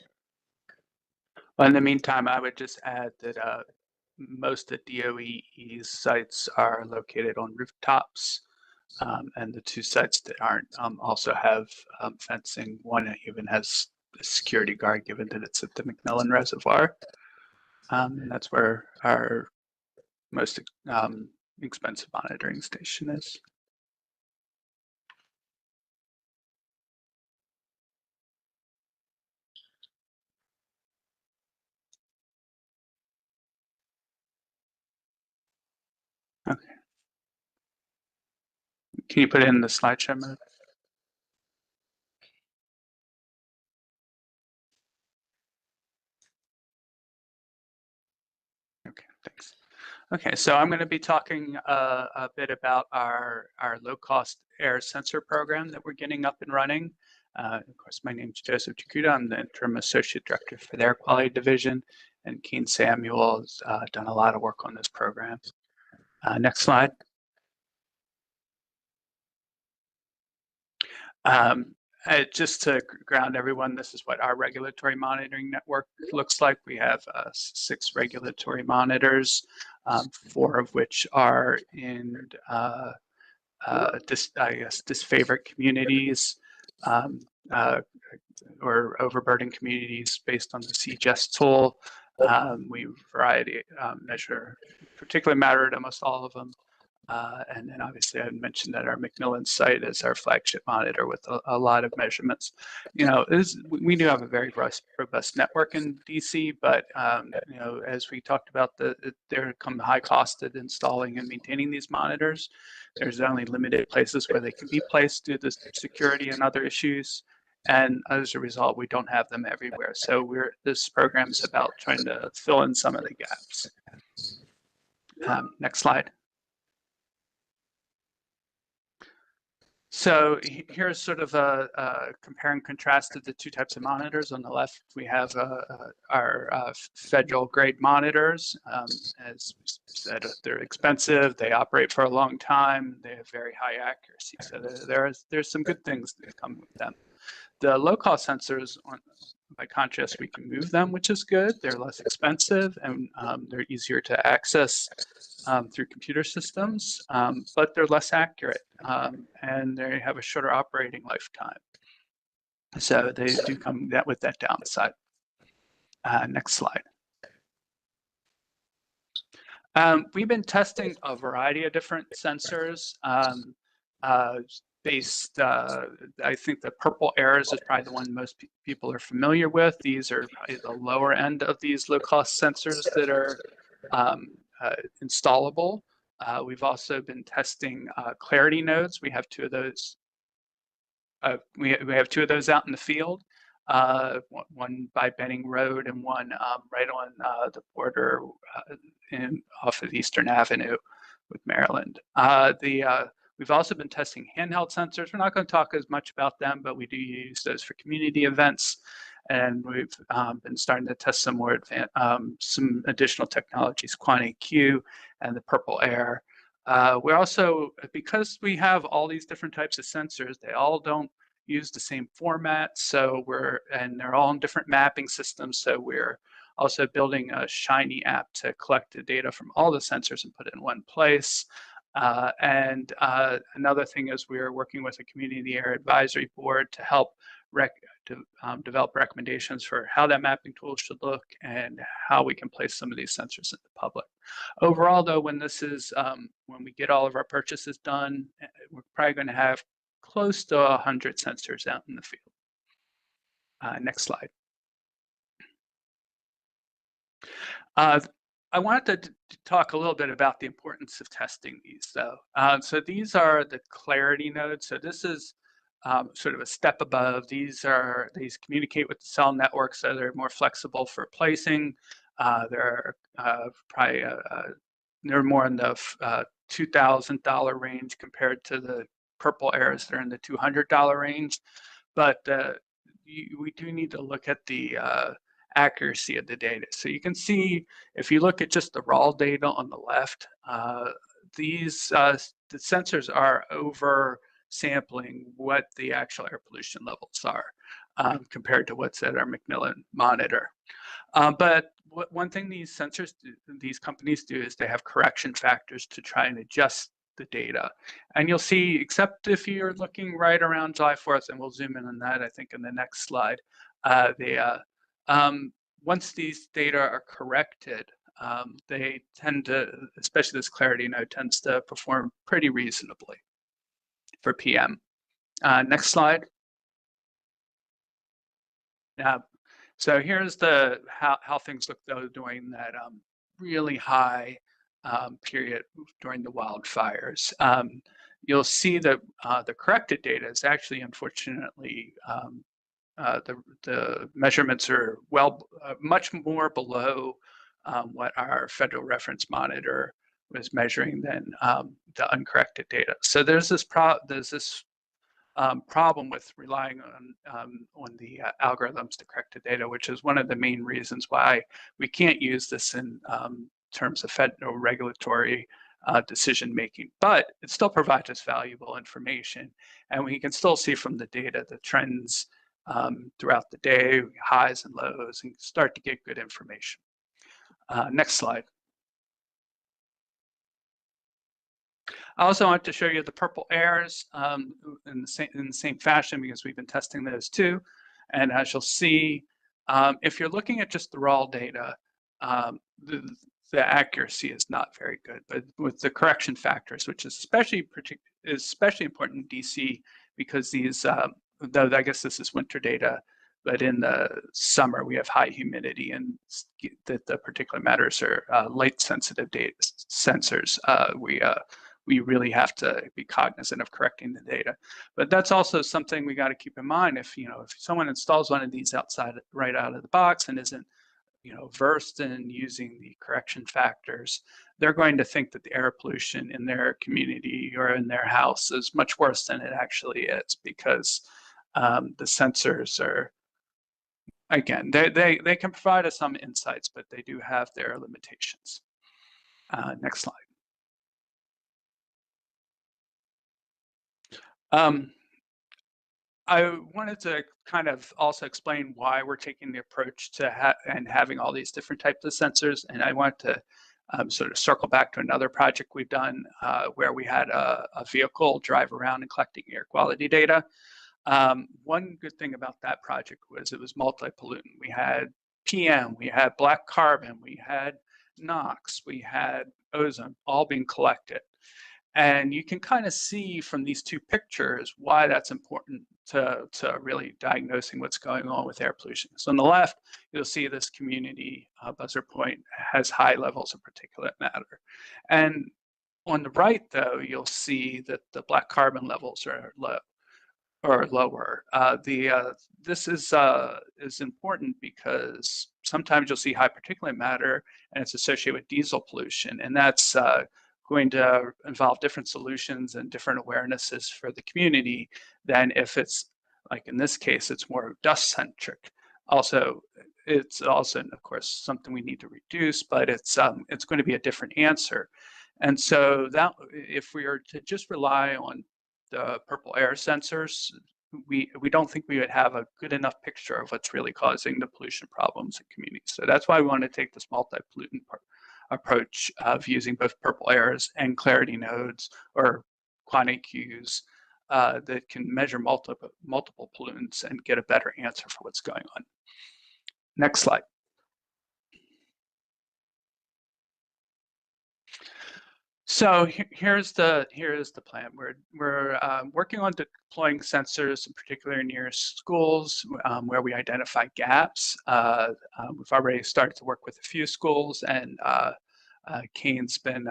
Well, in the meantime, I would just add that most of DOE's sites are located on rooftops, and the two sites that aren't also have fencing. One even has a security guard, given that it's at the McMillan Reservoir. And that's where our most expensive monitoring station is. Okay. Can you put it in the slideshow mode? Okay, thanks. Okay, so I'm going to be talking a bit about our low-cost air sensor program that we're getting up and running. Of course, my name is Joseph Jakuda. I'm the interim associate director for the air quality division, and Keen Samuel has done a lot of work on this program. Next slide. Just to ground everyone, this is what our regulatory monitoring network looks like. We have 6 regulatory monitors, 4 of which are in disfavored communities or overburdened communities based on the CGES tool. We measure particular matter at almost all of them. And then obviously I mentioned that our McMillan site is our flagship monitor with a lot of measurements. We do have a very robust network in DC, but as we talked about, there come high cost of installing and maintaining these monitors. There's only limited places where they can be placed due to security and other issues. And as a result, we don't have them everywhere. So this program is about trying to fill in some of the gaps. Next slide. So here's sort of a compare and contrast of the two types of monitors. On the left, we have our federal grade monitors. As said, they're expensive, they operate for a long time, they have very high accuracy. So there's some good things that come with them. The low-cost sensors, by contrast, we can move them, which is good. They're less expensive and they're easier to access through computer systems, but they're less accurate and they have a shorter operating lifetime. So they do come with that downside. Next slide. We've been testing a variety of different sensors. I think the purple arrows is probably the one most people are familiar with. These are probably the lower end of these low-cost sensors that are installable. We've also been testing clarity nodes. We have two of those. We have two of those out in the field. One by Benning Road and one right on the border off of Eastern Avenue with Maryland. We've also been testing handheld sensors. We're not going to talk as much about them, but we do use those for community events. And we've been starting to test some more some additional technologies, MWAQC and the Purple Air. We're also, because we have all these different types of sensors, they all don't use the same format. So and they're all in different mapping systems. So we're also building a Shiny app to collect the data from all the sensors and put it in one place. Another thing is we're working with a community air advisory board to help develop recommendations for how that mapping tool should look and how we can place some of these sensors in the public. Overall, though, when we get all of our purchases done, we're probably going to have close to 100 sensors out in the field. Next slide. I wanted to talk a little bit about the importance of testing these, though. So these are the clarity nodes. So this is sort of a step above. These communicate with the cell network, so they're more flexible for placing. They're probably they're more in the $2,000 range compared to the Purple Airs that are in the $200 range. But we do need to look at the accuracy of the data. So you can see if you look at just the raw data on the left, the sensors are over sampling what the actual air pollution levels are compared to what's at our Macmillan monitor. But one thing these companies do is they have correction factors to try and adjust the data. And you'll see, except if you're looking right around July 4th, and we'll zoom in on that, I think, in the next slide, once these data are corrected, they tend to, especially this clarity node, tends to perform pretty reasonably for PM. Next slide. So here's how things look though during that really high period during the wildfires. You'll see that the corrected data is actually, unfortunately, the measurements are much more below what our federal reference monitor was measuring than the uncorrected data. So there's this problem with relying on the algorithms to correct the data, which is one of the main reasons why we can't use this in terms of federal regulatory decision making. But it still provides us valuable information, and we can still see from the data the trends throughout the day, highs and lows, and start to get good information. Next slide. I also want to show you the Purple Airs in the same fashion, because we've been testing those too. And as you'll see, if you're looking at just the raw data, the accuracy is not very good. But with the correction factors, which is especially important in DC, because these, though I guess this is winter data, but in the summer we have high humidity, and that the particulate matters are light sensitive data sensors. We really have to be cognizant of correcting the data. But that's also something we got to keep in mind. If someone installs one of these right out of the box and isn't versed in using the correction factors, they're going to think that the air pollution in their community or in their house is much worse than it actually is, because the sensors are, again, they can provide us some insights, but they do have their limitations. Next slide. I wanted to kind of also explain why we're taking the approach to having all these different types of sensors. And I want to sort of circle back to another project we've done where we had a vehicle drive around and collecting air quality data. One good thing about that project was it was multi-pollutant. We had PM, we had black carbon, we had NOx, we had ozone, all being collected. And you can kind of see from these two pictures why that's important to really diagnosing what's going on with air pollution. So on the left, you'll see this community, Buzzer Point, has high levels of particulate matter. And on the right, though, you'll see that the black carbon levels are low or lower. This is important because sometimes you'll see high particulate matter and it's associated with diesel pollution, and that's going to involve different solutions and different awarenesses for the community than if it's, like in this case, it's more dust-centric. Also, it's also, of course, something we need to reduce, but it's going to be a different answer. And so that if we are to just rely on the purple air sensors, we don't think we would have a good enough picture of what's really causing the pollution problems in communities. So that's why we want to take this multi-pollutant approach of using both purple airs and clarity nodes or QuantAQs that can measure multiple pollutants and get a better answer for what's going on. Next slide. So here's the plan. We're working on deploying sensors, in particular near schools where we identify gaps. We've already started to work with a few schools, and Kane's been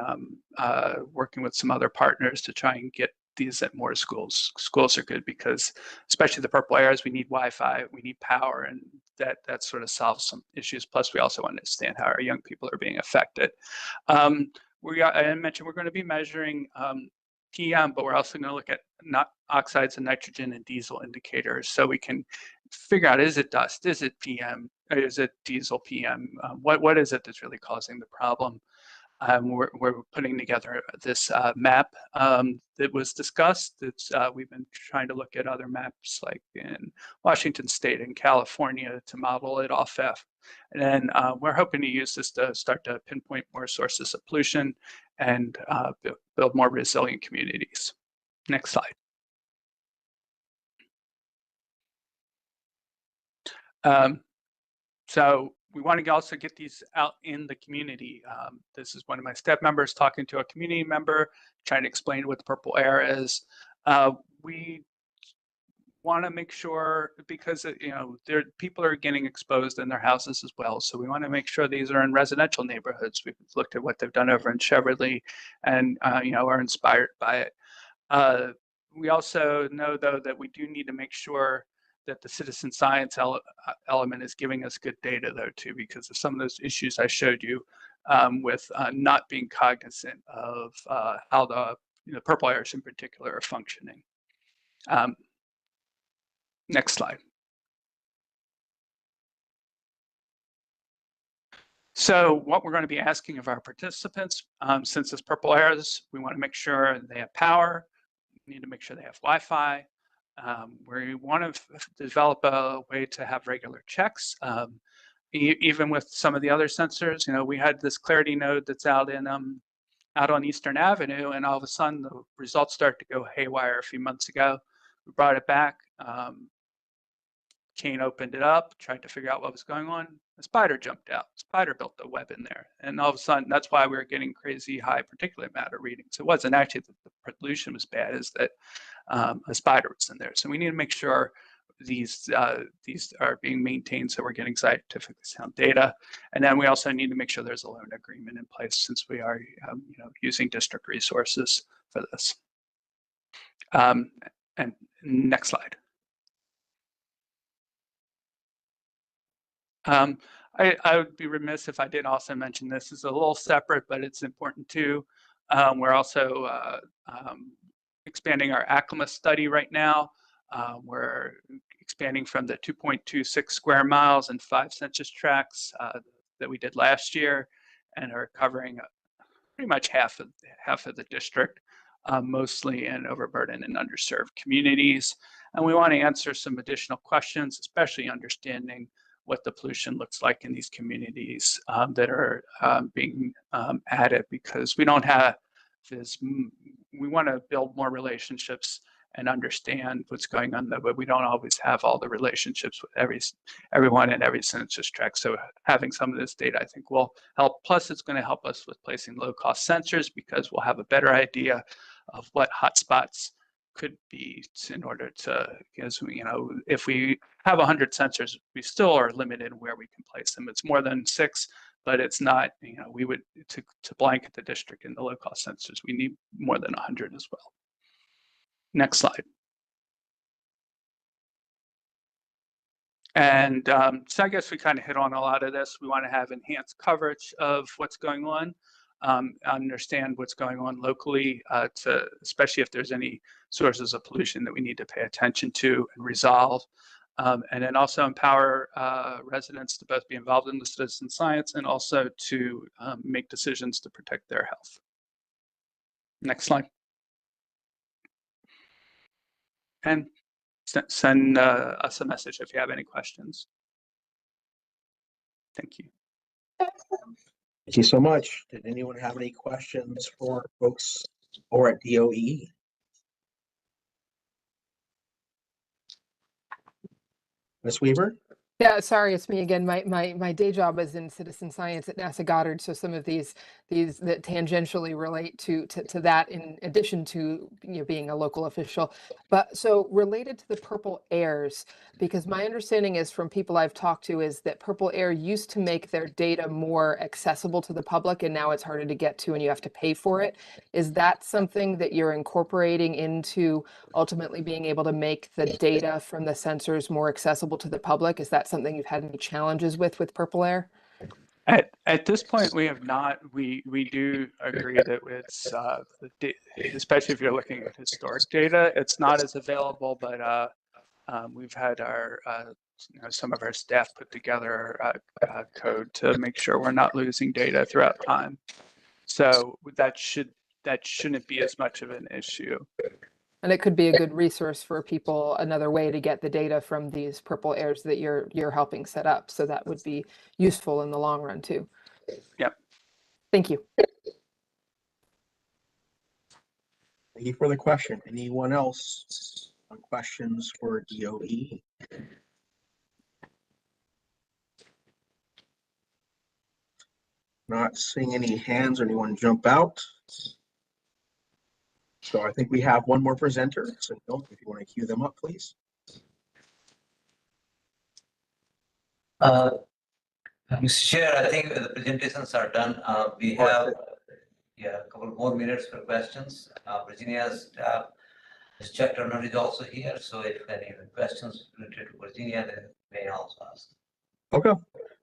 working with some other partners to try and get these at more schools. Schools are good because, especially the purple areas, we need Wi-Fi, we need power, and that sort of solves some issues. Plus, we also understand how our young people are being affected. I mentioned we're going to be measuring PM, but we're also going to look at oxides of nitrogen and diesel indicators, so we can figure out, is it dust, is it PM, is it diesel PM, what is it that's really causing the problem? We're putting together this map that was discussed. We've been trying to look at other maps like in Washington State and California to model it off F. And then we're hoping to use this to start to pinpoint more sources of pollution and build more resilient communities. Next slide. So we want to also get these out in the community. This is one of my step members talking to a community member, trying to explain what the purple air is. We want to make sure, because people are getting exposed in their houses as well, so we want to make sure these are in residential neighborhoods. We've looked at what they've done over in Cheverly, and are inspired by it. We also know, though, that we do need to make sure that the citizen science element is giving us good data, though, too, because of some of those issues I showed you with not being cognizant of how the purple airs in particular are functioning. Next slide. So what we're going to be asking of our participants, since it's purple airs, we want to make sure they have power. We need to make sure they have Wi-Fi. We want to develop a way to have regular checks. Even with some of the other sensors, we had this clarity node that's out on Eastern Avenue, and all of a sudden the results start to go haywire a few months ago. We brought it back. Kane opened it up, tried to figure out what was going on. A spider jumped out. Spider built a web in there. And all of a sudden, that's why we were getting crazy high particulate matter readings. It wasn't actually that the pollution was bad, it's that a spider was in there. So we need to make sure these are being maintained so we're getting scientifically sound data. And then we also need to make sure there's a loan agreement in place, since we are using district resources for this. And next slide. I would be remiss if I didn't also mention this is a little separate, but it's important too. We're also expanding our ACLIMA study right now. We're expanding from the 2.26 square miles and 5 census tracts that we did last year, and are covering pretty much half of the district, mostly in overburdened and underserved communities. And we want to answer some additional questions, especially understanding what the pollution looks like in these communities that are being added, because we don't have this, we want to build more relationships and understand what's going on there, but we don't always have all the relationships with everyone in every census tract. So having some of this data, I think, will help. Plus, it's going to help us with placing low-cost sensors, because we'll have a better idea of what hotspots could be in order to, because if we have 100 sensors, we still are limited in where we can place them. It's more than 6, but it's not, we would, to blanket the district in the low-cost sensors, we need more than 100 as well. Next slide. And so I guess we kind of hit on a lot of this. We want to have enhanced coverage of what's going on, understand what's going on locally, especially if there's any sources of pollution that we need to pay attention to and resolve. And then also empower residents to both be involved in the citizen science and also to make decisions to protect their health. Next slide. And send us a message if you have any questions. Thank you. Thank you so much. Did anyone have any questions for folks or at DOE? Ms. Weaver? Yeah, sorry, it's me again. My day job is in citizen science at NASA Goddard, so some of these that tangentially relate to that, in addition to being a local official. But so related to the purple airs, because my understanding is from people I've talked to is that purple air used to make their data more accessible to the public, and now it's harder to get to and you have to pay for it. Is that something that you're incorporating into ultimately being able to make the data from the sensors more accessible to the public? Is that something you've had any challenges with purple air? At this point, we have not. We do agree that it's especially if you're looking at historic data, it's not as available. But we've had our some of our staff put together a code to make sure we're not losing data throughout time. So that shouldn't be as much of an issue. And it could be a good resource for people, another way to get the data from these purple airs that you're helping set up. So that would be useful in the long run too. Yep. Thank you. Thank you for the question. Anyone else on questions for DOE? Not seeing any hands or anyone jump out. So I think we have one more presenter. So if you want to queue them up, please. Mr. Chair, I think the presentations are done. We have a couple more minutes for questions. Virginia's staff, Ms. Chuck Turner is also here. So if any questions related to Virginia, then may also ask. Okay.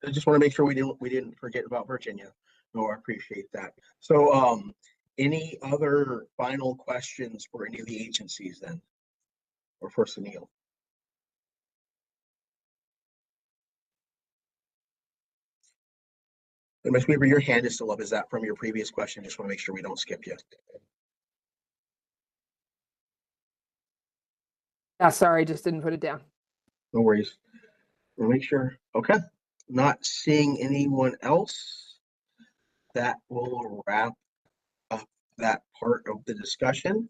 I just want to make sure we didn't forget about Virginia. No, I appreciate that. So any other final questions for any of the agencies then? Or for Sunil? And Ms. Weaver, your hand is still up. Is that from your previous question? Just want to make sure we don't skip you. Yeah, sorry, just didn't put it down. No worries. We'll make sure. Okay. Not seeing anyone else. That will wrap up that part of the discussion.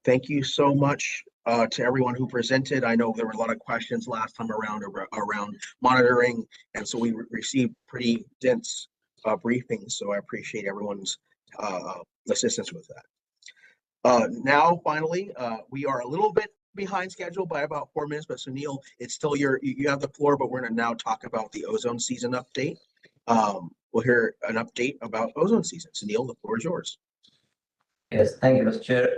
Thank you so much to everyone who presented. I know there were a lot of questions last time around monitoring, and so we received pretty dense briefings. So I appreciate everyone's assistance with that. Now, finally, we are a little bit behind schedule by about 4 minutes, but Sunil, it's still you have the floor, but we're going to now talk about the ozone season update. We'll hear an update about ozone season. Sunil, the floor is yours. Yes, thank you, Mr. Chair.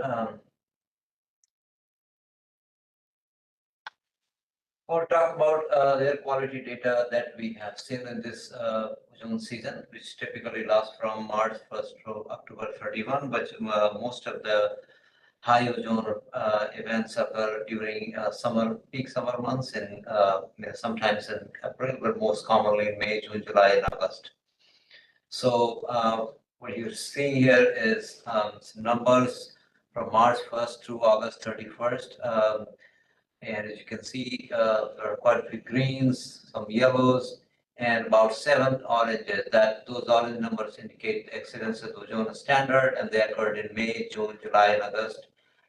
we'll talk about the air quality data that we have seen in this ozone season, which typically lasts from March 1st to October 31, but most of the high ozone events occur during peak summer months, and sometimes in April, but most commonly in May, June, July, and August. So what you're seeing here is some numbers from March 1st to August 31st. And as you can see, there are quite a few greens, some yellows, and about 7 oranges. Those orange numbers indicate exceedance of the ozone standard, and they occurred in May, June, July, and August.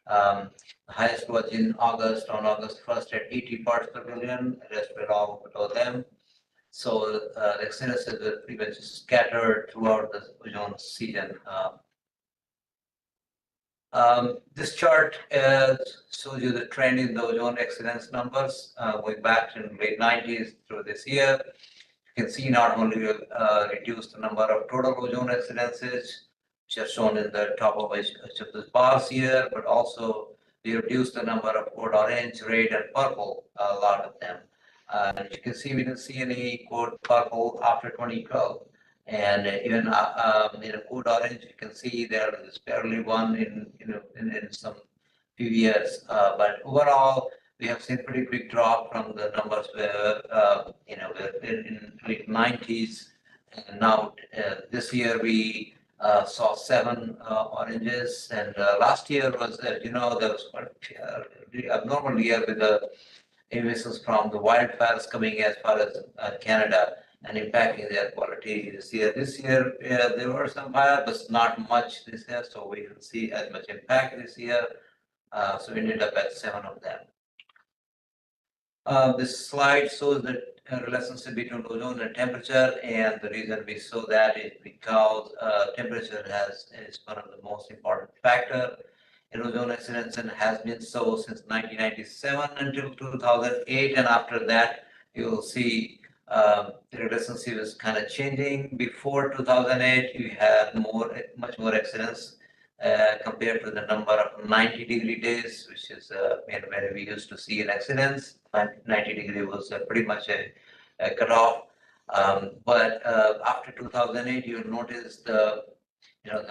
The highest was in August, on August 1st at 80 parts per billion. The rest were all below them. So the exceedances were pretty much scattered throughout the ozone season. This chart shows you the trend in the ozone exceedance numbers going back to the late 90s through this year. You can see not only reduced the number of total ozone exceedances, which are shown in the top of each of the bars here, but also we reduced the number of code orange, red, and purple, a lot of them. As you can see, we didn't see any code purple after 2012. And even in code orange, you can see there is barely one in some few years. But overall, we have seen pretty big drop from the numbers where we're in late 90s. And now this year we saw 7 oranges, and last year was, there was quite an abnormal year with the emissions from the wildfires coming as far as Canada and impacting the air quality this year. This year, there were some fires, but not much this year, so we didn't see as much impact this year. So we ended up at 7 of them. This slide shows the relationship between ozone and temperature, and the reason we show that is because temperature is one of the most important factor in ozone exceedance and has been so since 1997 until 2008, and after that you will see the relationship is kind of changing. Before 2008, you had much more exceedance compared to the number of 90-degree days, which is when we used to see an exceedance. 90-degree was pretty much a cutoff. But after 2008, you'll notice the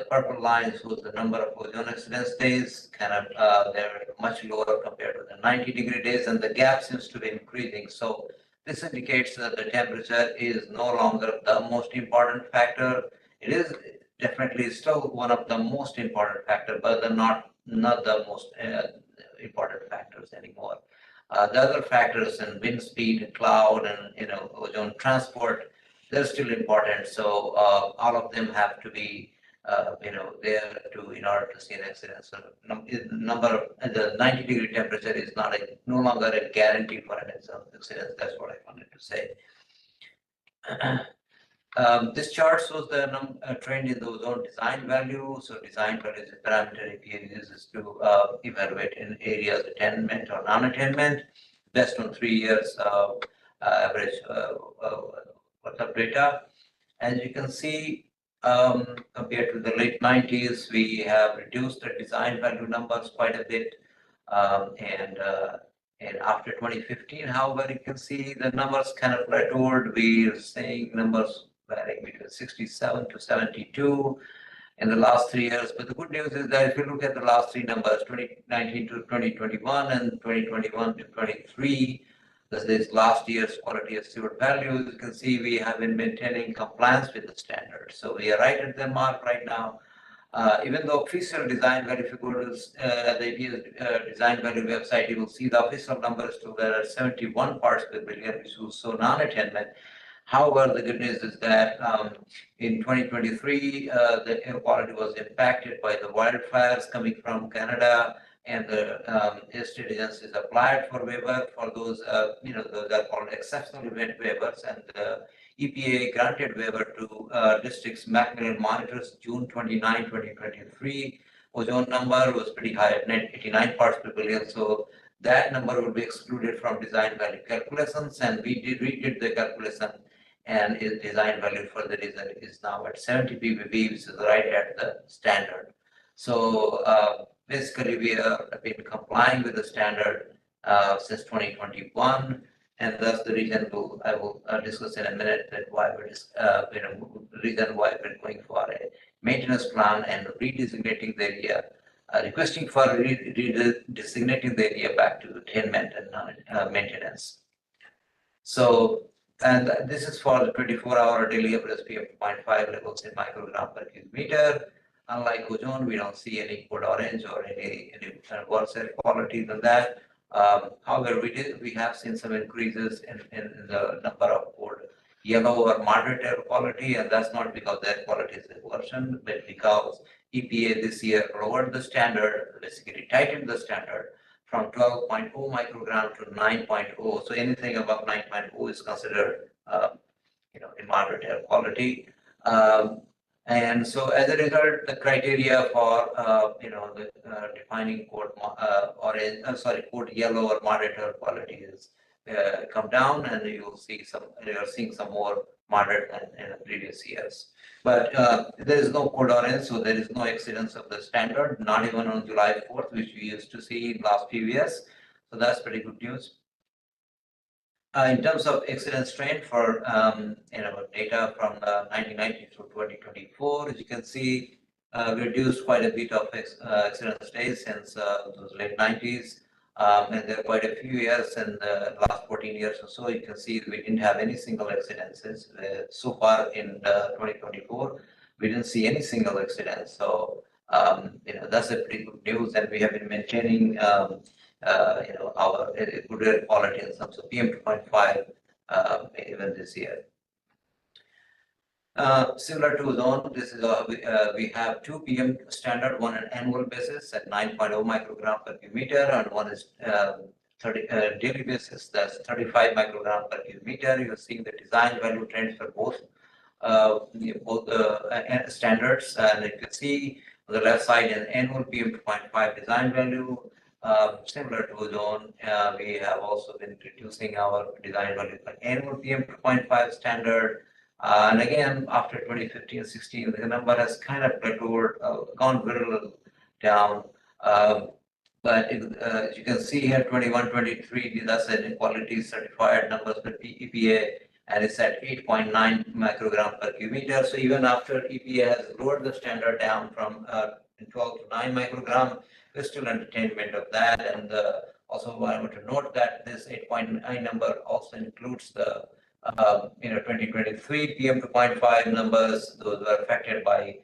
purple line shows the number of ozone exceedance days. They're much lower compared to the 90-degree days, and the gap seems to be increasing. So this indicates that the temperature is no longer the most important factor. It is definitely still one of the most important factors, but they're not the most important factors anymore. The other factors in wind speed, cloud, and ozone transport, they're still important. So all of them have to be there in order to see an exceedance. So the 90-degree temperature is no longer a guarantee for an exceedance. That's what I wanted to say. This chart shows the trend in the ozone design value. So design value is a parameter EPA uses to evaluate in areas attainment or non-attainment based on 3 years average data. As you can see, compared to the late 90s, we have reduced the design value numbers quite a bit. And after 2015, however, you can see the numbers kind of plateaued. We are seeing numbers varying between 67 to 72 in the last 3 years. But the good news is that if you look at the last 3 numbers, 2019 to 2021 and 2021 to 23, this last year's quality assured values, you can see we have been maintaining compliance with the standards. So we are right at the mark right now. Even though official design value, if you go to the EPA design value website, you will see the official numbers to there are 71 parts per billion, which will show non-attainment. However, the good news is that in 2023, the air quality was impacted by the wildfires coming from Canada, and the state agencies applied for waiver for those, those are called exceptional event waivers, and the EPA granted waiver to districts Macmillan monitors June 29, 2023. Ozone number was pretty high at 89 parts per billion, so that number will be excluded from design value calculations, and we redid the calculation, and its design value for the reason is now at 70 ppb, which is right at the standard. So basically, we have been complying with the standard since 2021, and thus the reason I will discuss in a minute that why we're reason why we're going for a maintenance plan and redesignating the area, requesting for redesignating the area back to attainment and maintenance. So, and this is for the 24-hour daily average PM2.5 levels in microgram per cubic meter. Unlike ozone, we don't see any code orange or any worse air quality than that. However, we have seen some increases in the number of code yellow or moderate air quality, and that's not because the air quality is worsened, but because EPA this year lowered the standard, basically tightened the standard from 12.0 microgram to 9.0. So anything above 9.0 is considered, a moderate air quality. And so as a result, the criteria for, defining code code yellow or moderate air quality is come down, and you're seeing some more moderate than in the previous years. But there is no code orange, so there is no exceedance of the standard, not even on July 4th, which we used to see in last few years. So that's pretty good news. In terms of exceedance trend for data from 1990 to 2024, as you can see, we reduced quite a bit of exceedance days since those late 90s. And there are quite a few years in the last 14 years or so. You can see we didn't have any single exceedances. So far in 2024, we didn't see any single exceedance. So, that's a pretty good news, and we have been maintaining our good air quality in terms of PM2.5 even this year. Similar to ozone, this is we have two PM standard, one on annual basis at 9.0 microgram per cubic meter, and one is daily basis, that's 35 microgram per cubic meter. You're seeing the design value trends for both standards, and you can see on the left side an annual PM2.5 design value. Similar to ozone, we have also been reducing our design value for annual PM2.5 standard. And again, after 2015-16, the number has kind of plateaued, gone very little down. But as you can see here, 21-23, that's an quality certified numbers for EPA, and it's at 8.9 microgram per cubic meter. So even after EPA has lowered the standard down from 12 to 9 microgram, we're still in attainment of that. And also I want to note that this 8.9 number also includes the 2023 PM2.5 numbers. Those were affected by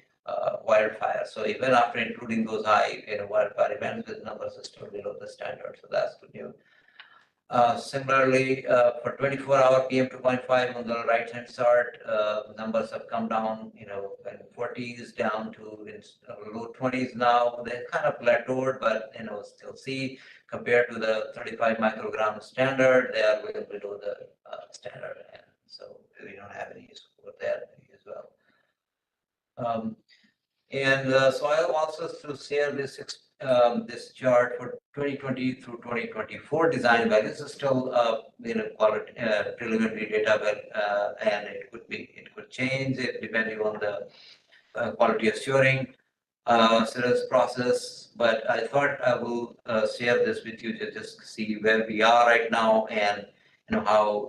wildfire. So even after including those high wildfire events, the numbers are still below the standard. So that's good news. Similarly, for 24-hour PM2.5 on the right-hand chart, numbers have come down, in 40s down to low 20s now. They're kind of plateaued, but still see compared to the 35 microgram standard, they are well below the standard, and so we don't have any use for that as well. So I also to share this this chart for 2020 through 2024 design values. Is still quality preliminary data, and it could change depending on the quality assuring service process. But I thought I will share this with you to just see where we are right now, and how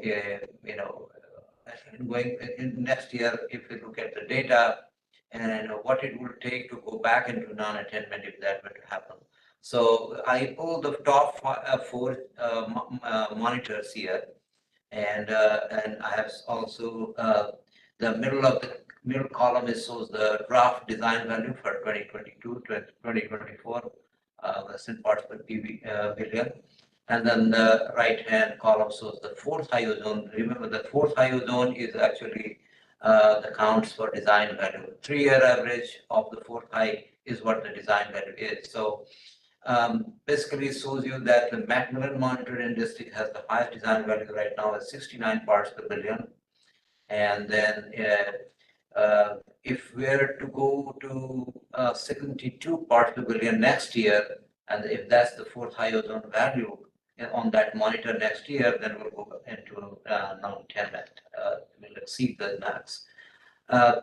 going in next year, if we look at the data and what it will take to go back into non-attainment if that were to happen. So I pulled the top four monitors here, and I have also the middle column shows the draft design value for 2022 to 2024, in parts per billion. And then the right-hand column shows the fourth high ozone. Remember, the fourth high ozone is actually the counts for design value. 3-year average of the fourth high is what the design value is. So basically it shows you that the Macmillan monitoring district has the highest design value right now at 69 parts per billion. And then if we're to go to 72 parts per billion next year, and if that's the fourth high ozone value on that monitor next year, then we'll go into non-attainment. We'll exceed the max.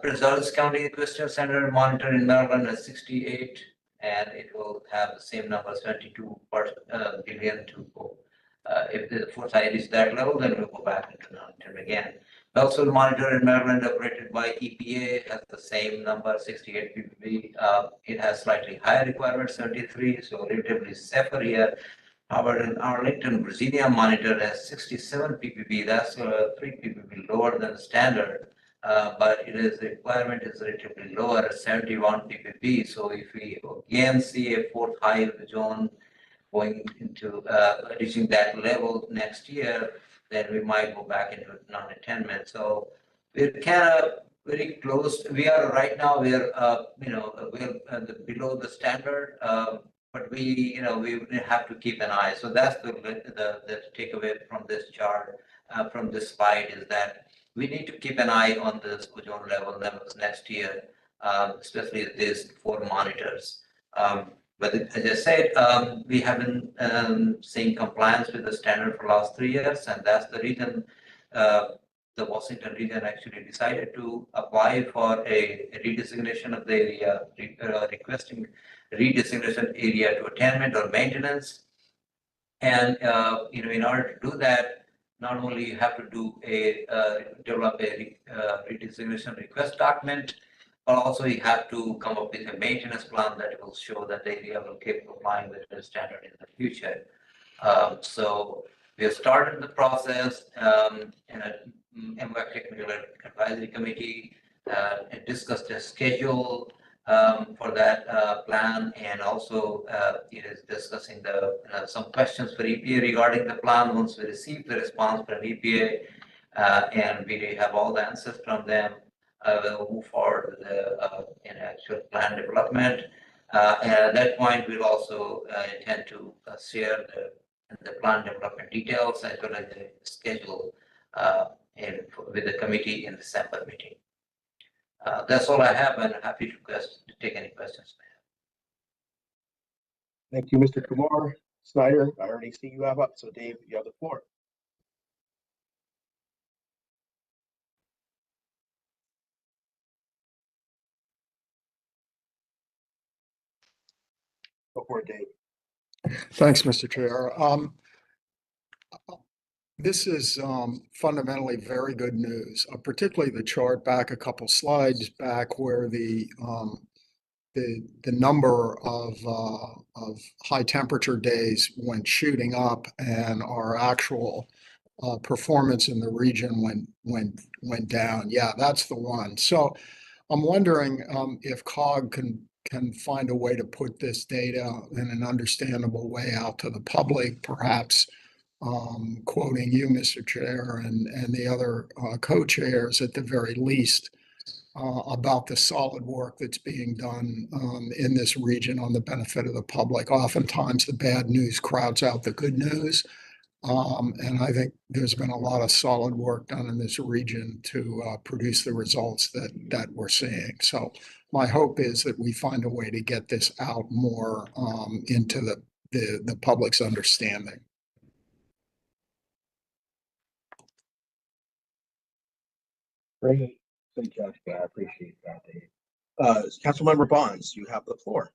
Preserves County Equestrian Center monitor in Maryland is 68, and it will have the same number, 72 parts billion to go. If the force I reach that level, then we'll go back into non-intern again. Also, monitor in Maryland operated by EPA has the same number, 68 ppb. It has slightly higher requirement, 73, so relatively safer here. However, in Arlington, Virginia monitor has 67 ppb. That's 3 ppb lower than the standard, but the requirement is relatively lower at 71 ppb. So if we again see a fourth high zone going into reaching that level next year, then we might go back into non-attainment. So we're kind of very close. We are right now. We're we're below the standard, but we have to keep an eye. So that's the takeaway from this chart, from this slide, is that we need to keep an eye on the ozone levels next year, especially these 4 monitors. But as I said, we have been seeing compliance with the standard for the last 3 years, and that's the reason the Washington region actually decided to apply for a redesignation of the area, requesting redesignation area to attainment or maintenance. And in order to do that, not only you have to do develop a redesignation request document, but also you have to come up with a maintenance plan that will show that the area will keep complying with the standard in the future. So we have started the process in a MWAQC Technical Advisory Committee and discussed a schedule for that plan, and also it is discussing some questions for EPA regarding the plan. Once we receive the response from EPA and we have all the answers from them, we'll move forward with an actual plan development. And at that point, we'll also intend to share the plan development details as well as the schedule with the committee in December meeting. That's all I have, and happy to take any questions. Thank you, Mr. Kumar. Snyder, I already see you have up, so Dave, you have the floor. Go for it, Dave. Thanks, Mr. Chair. This is fundamentally very good news, particularly the chart back a couple slides back where the number of high temperature days went shooting up, and our actual performance in the region went down. Yeah, that's the one. So I'm wondering if COG can find a way to put this data in an understandable way out to the public, perhaps quoting you, Mr. Chair, and the other co-chairs at the very least, about the solid work that's being done in this region on the benefit of the public. Oftentimes the bad news crowds out the good news. And I think there's been a lot of solid work done in this region to produce the results that we're seeing. So my hope is that we find a way to get this out more into the public's understanding. Great. Thank you, I appreciate that, Dave. Councilmember Bonds, you have the floor.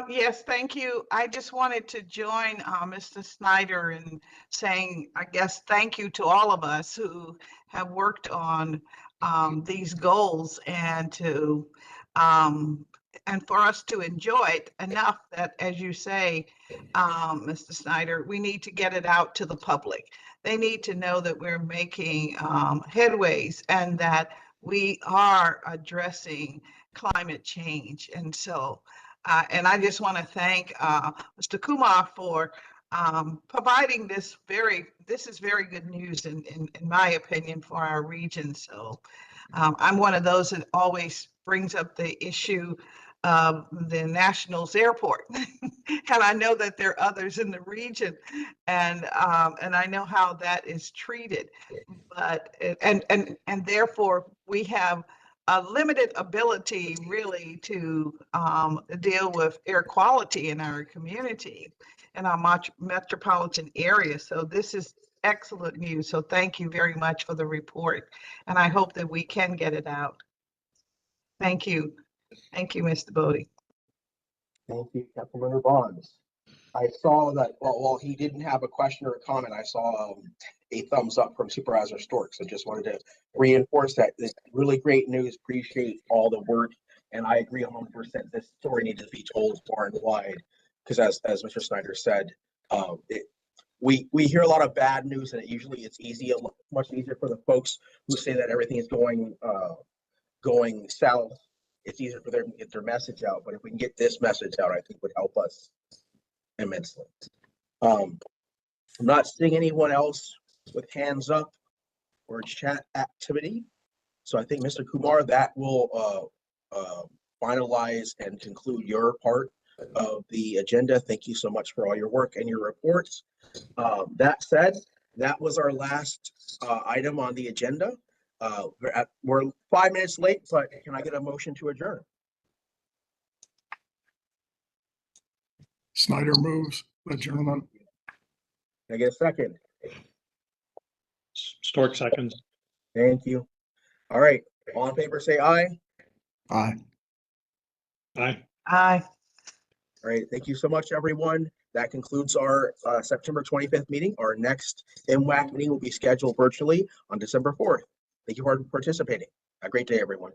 Yes, thank you. I just wanted to join Mr. Snyder in saying, I guess, thank you to all of us who have worked on these goals, and for us to enjoy it enough that, as you say, Mr. Snyder, we need to get it out to the public. They need to know that we're making headways and that we are addressing climate change. And so, and I just want to thank Mr. Kumar for providing this is very good news in my opinion for our region. So I'm one of those that always brings up the issue of the Nationals Airport. And I know that there are others in the region, and I know how that is treated, but and therefore we have a limited ability really to deal with air quality in our community, in our metropolitan area. So this is excellent news. So thank you very much for the report, and I hope that we can get it out. Thank you. Thank you, Mr. Bodie. Thank you, Councilmember Bonds. I saw that while he didn't have a question or a comment, I saw a thumbs up from Supervisor Stork. So just wanted to reinforce that. This really great news. Appreciate all the work. And I agree 100%. This story needs to be told far and wide. Because as Mr. Snyder said, we hear a lot of bad news, and it's much easier for the folks who say that everything is going south. It's easier for them to get their message out. But if we can get this message out, I think it would help us immensely. I'm not seeing anyone else with hands up or chat activity. So I think, Mr. Kumar, that will finalize and conclude your part of the agenda. Thank you so much for all your work and your reports. That said, that was our last item on the agenda. We're 5 minutes late, but can I get a motion to adjourn? Snyder moves adjournment. Can I get a second? Stork seconds. Thank you. All right. All in favor, say aye. Aye. Aye. Aye. All right. Thank you so much, everyone. That concludes our September 25th meeting. Our next MWAC meeting will be scheduled virtually on December 4th. Thank you for participating. Have a great day, everyone.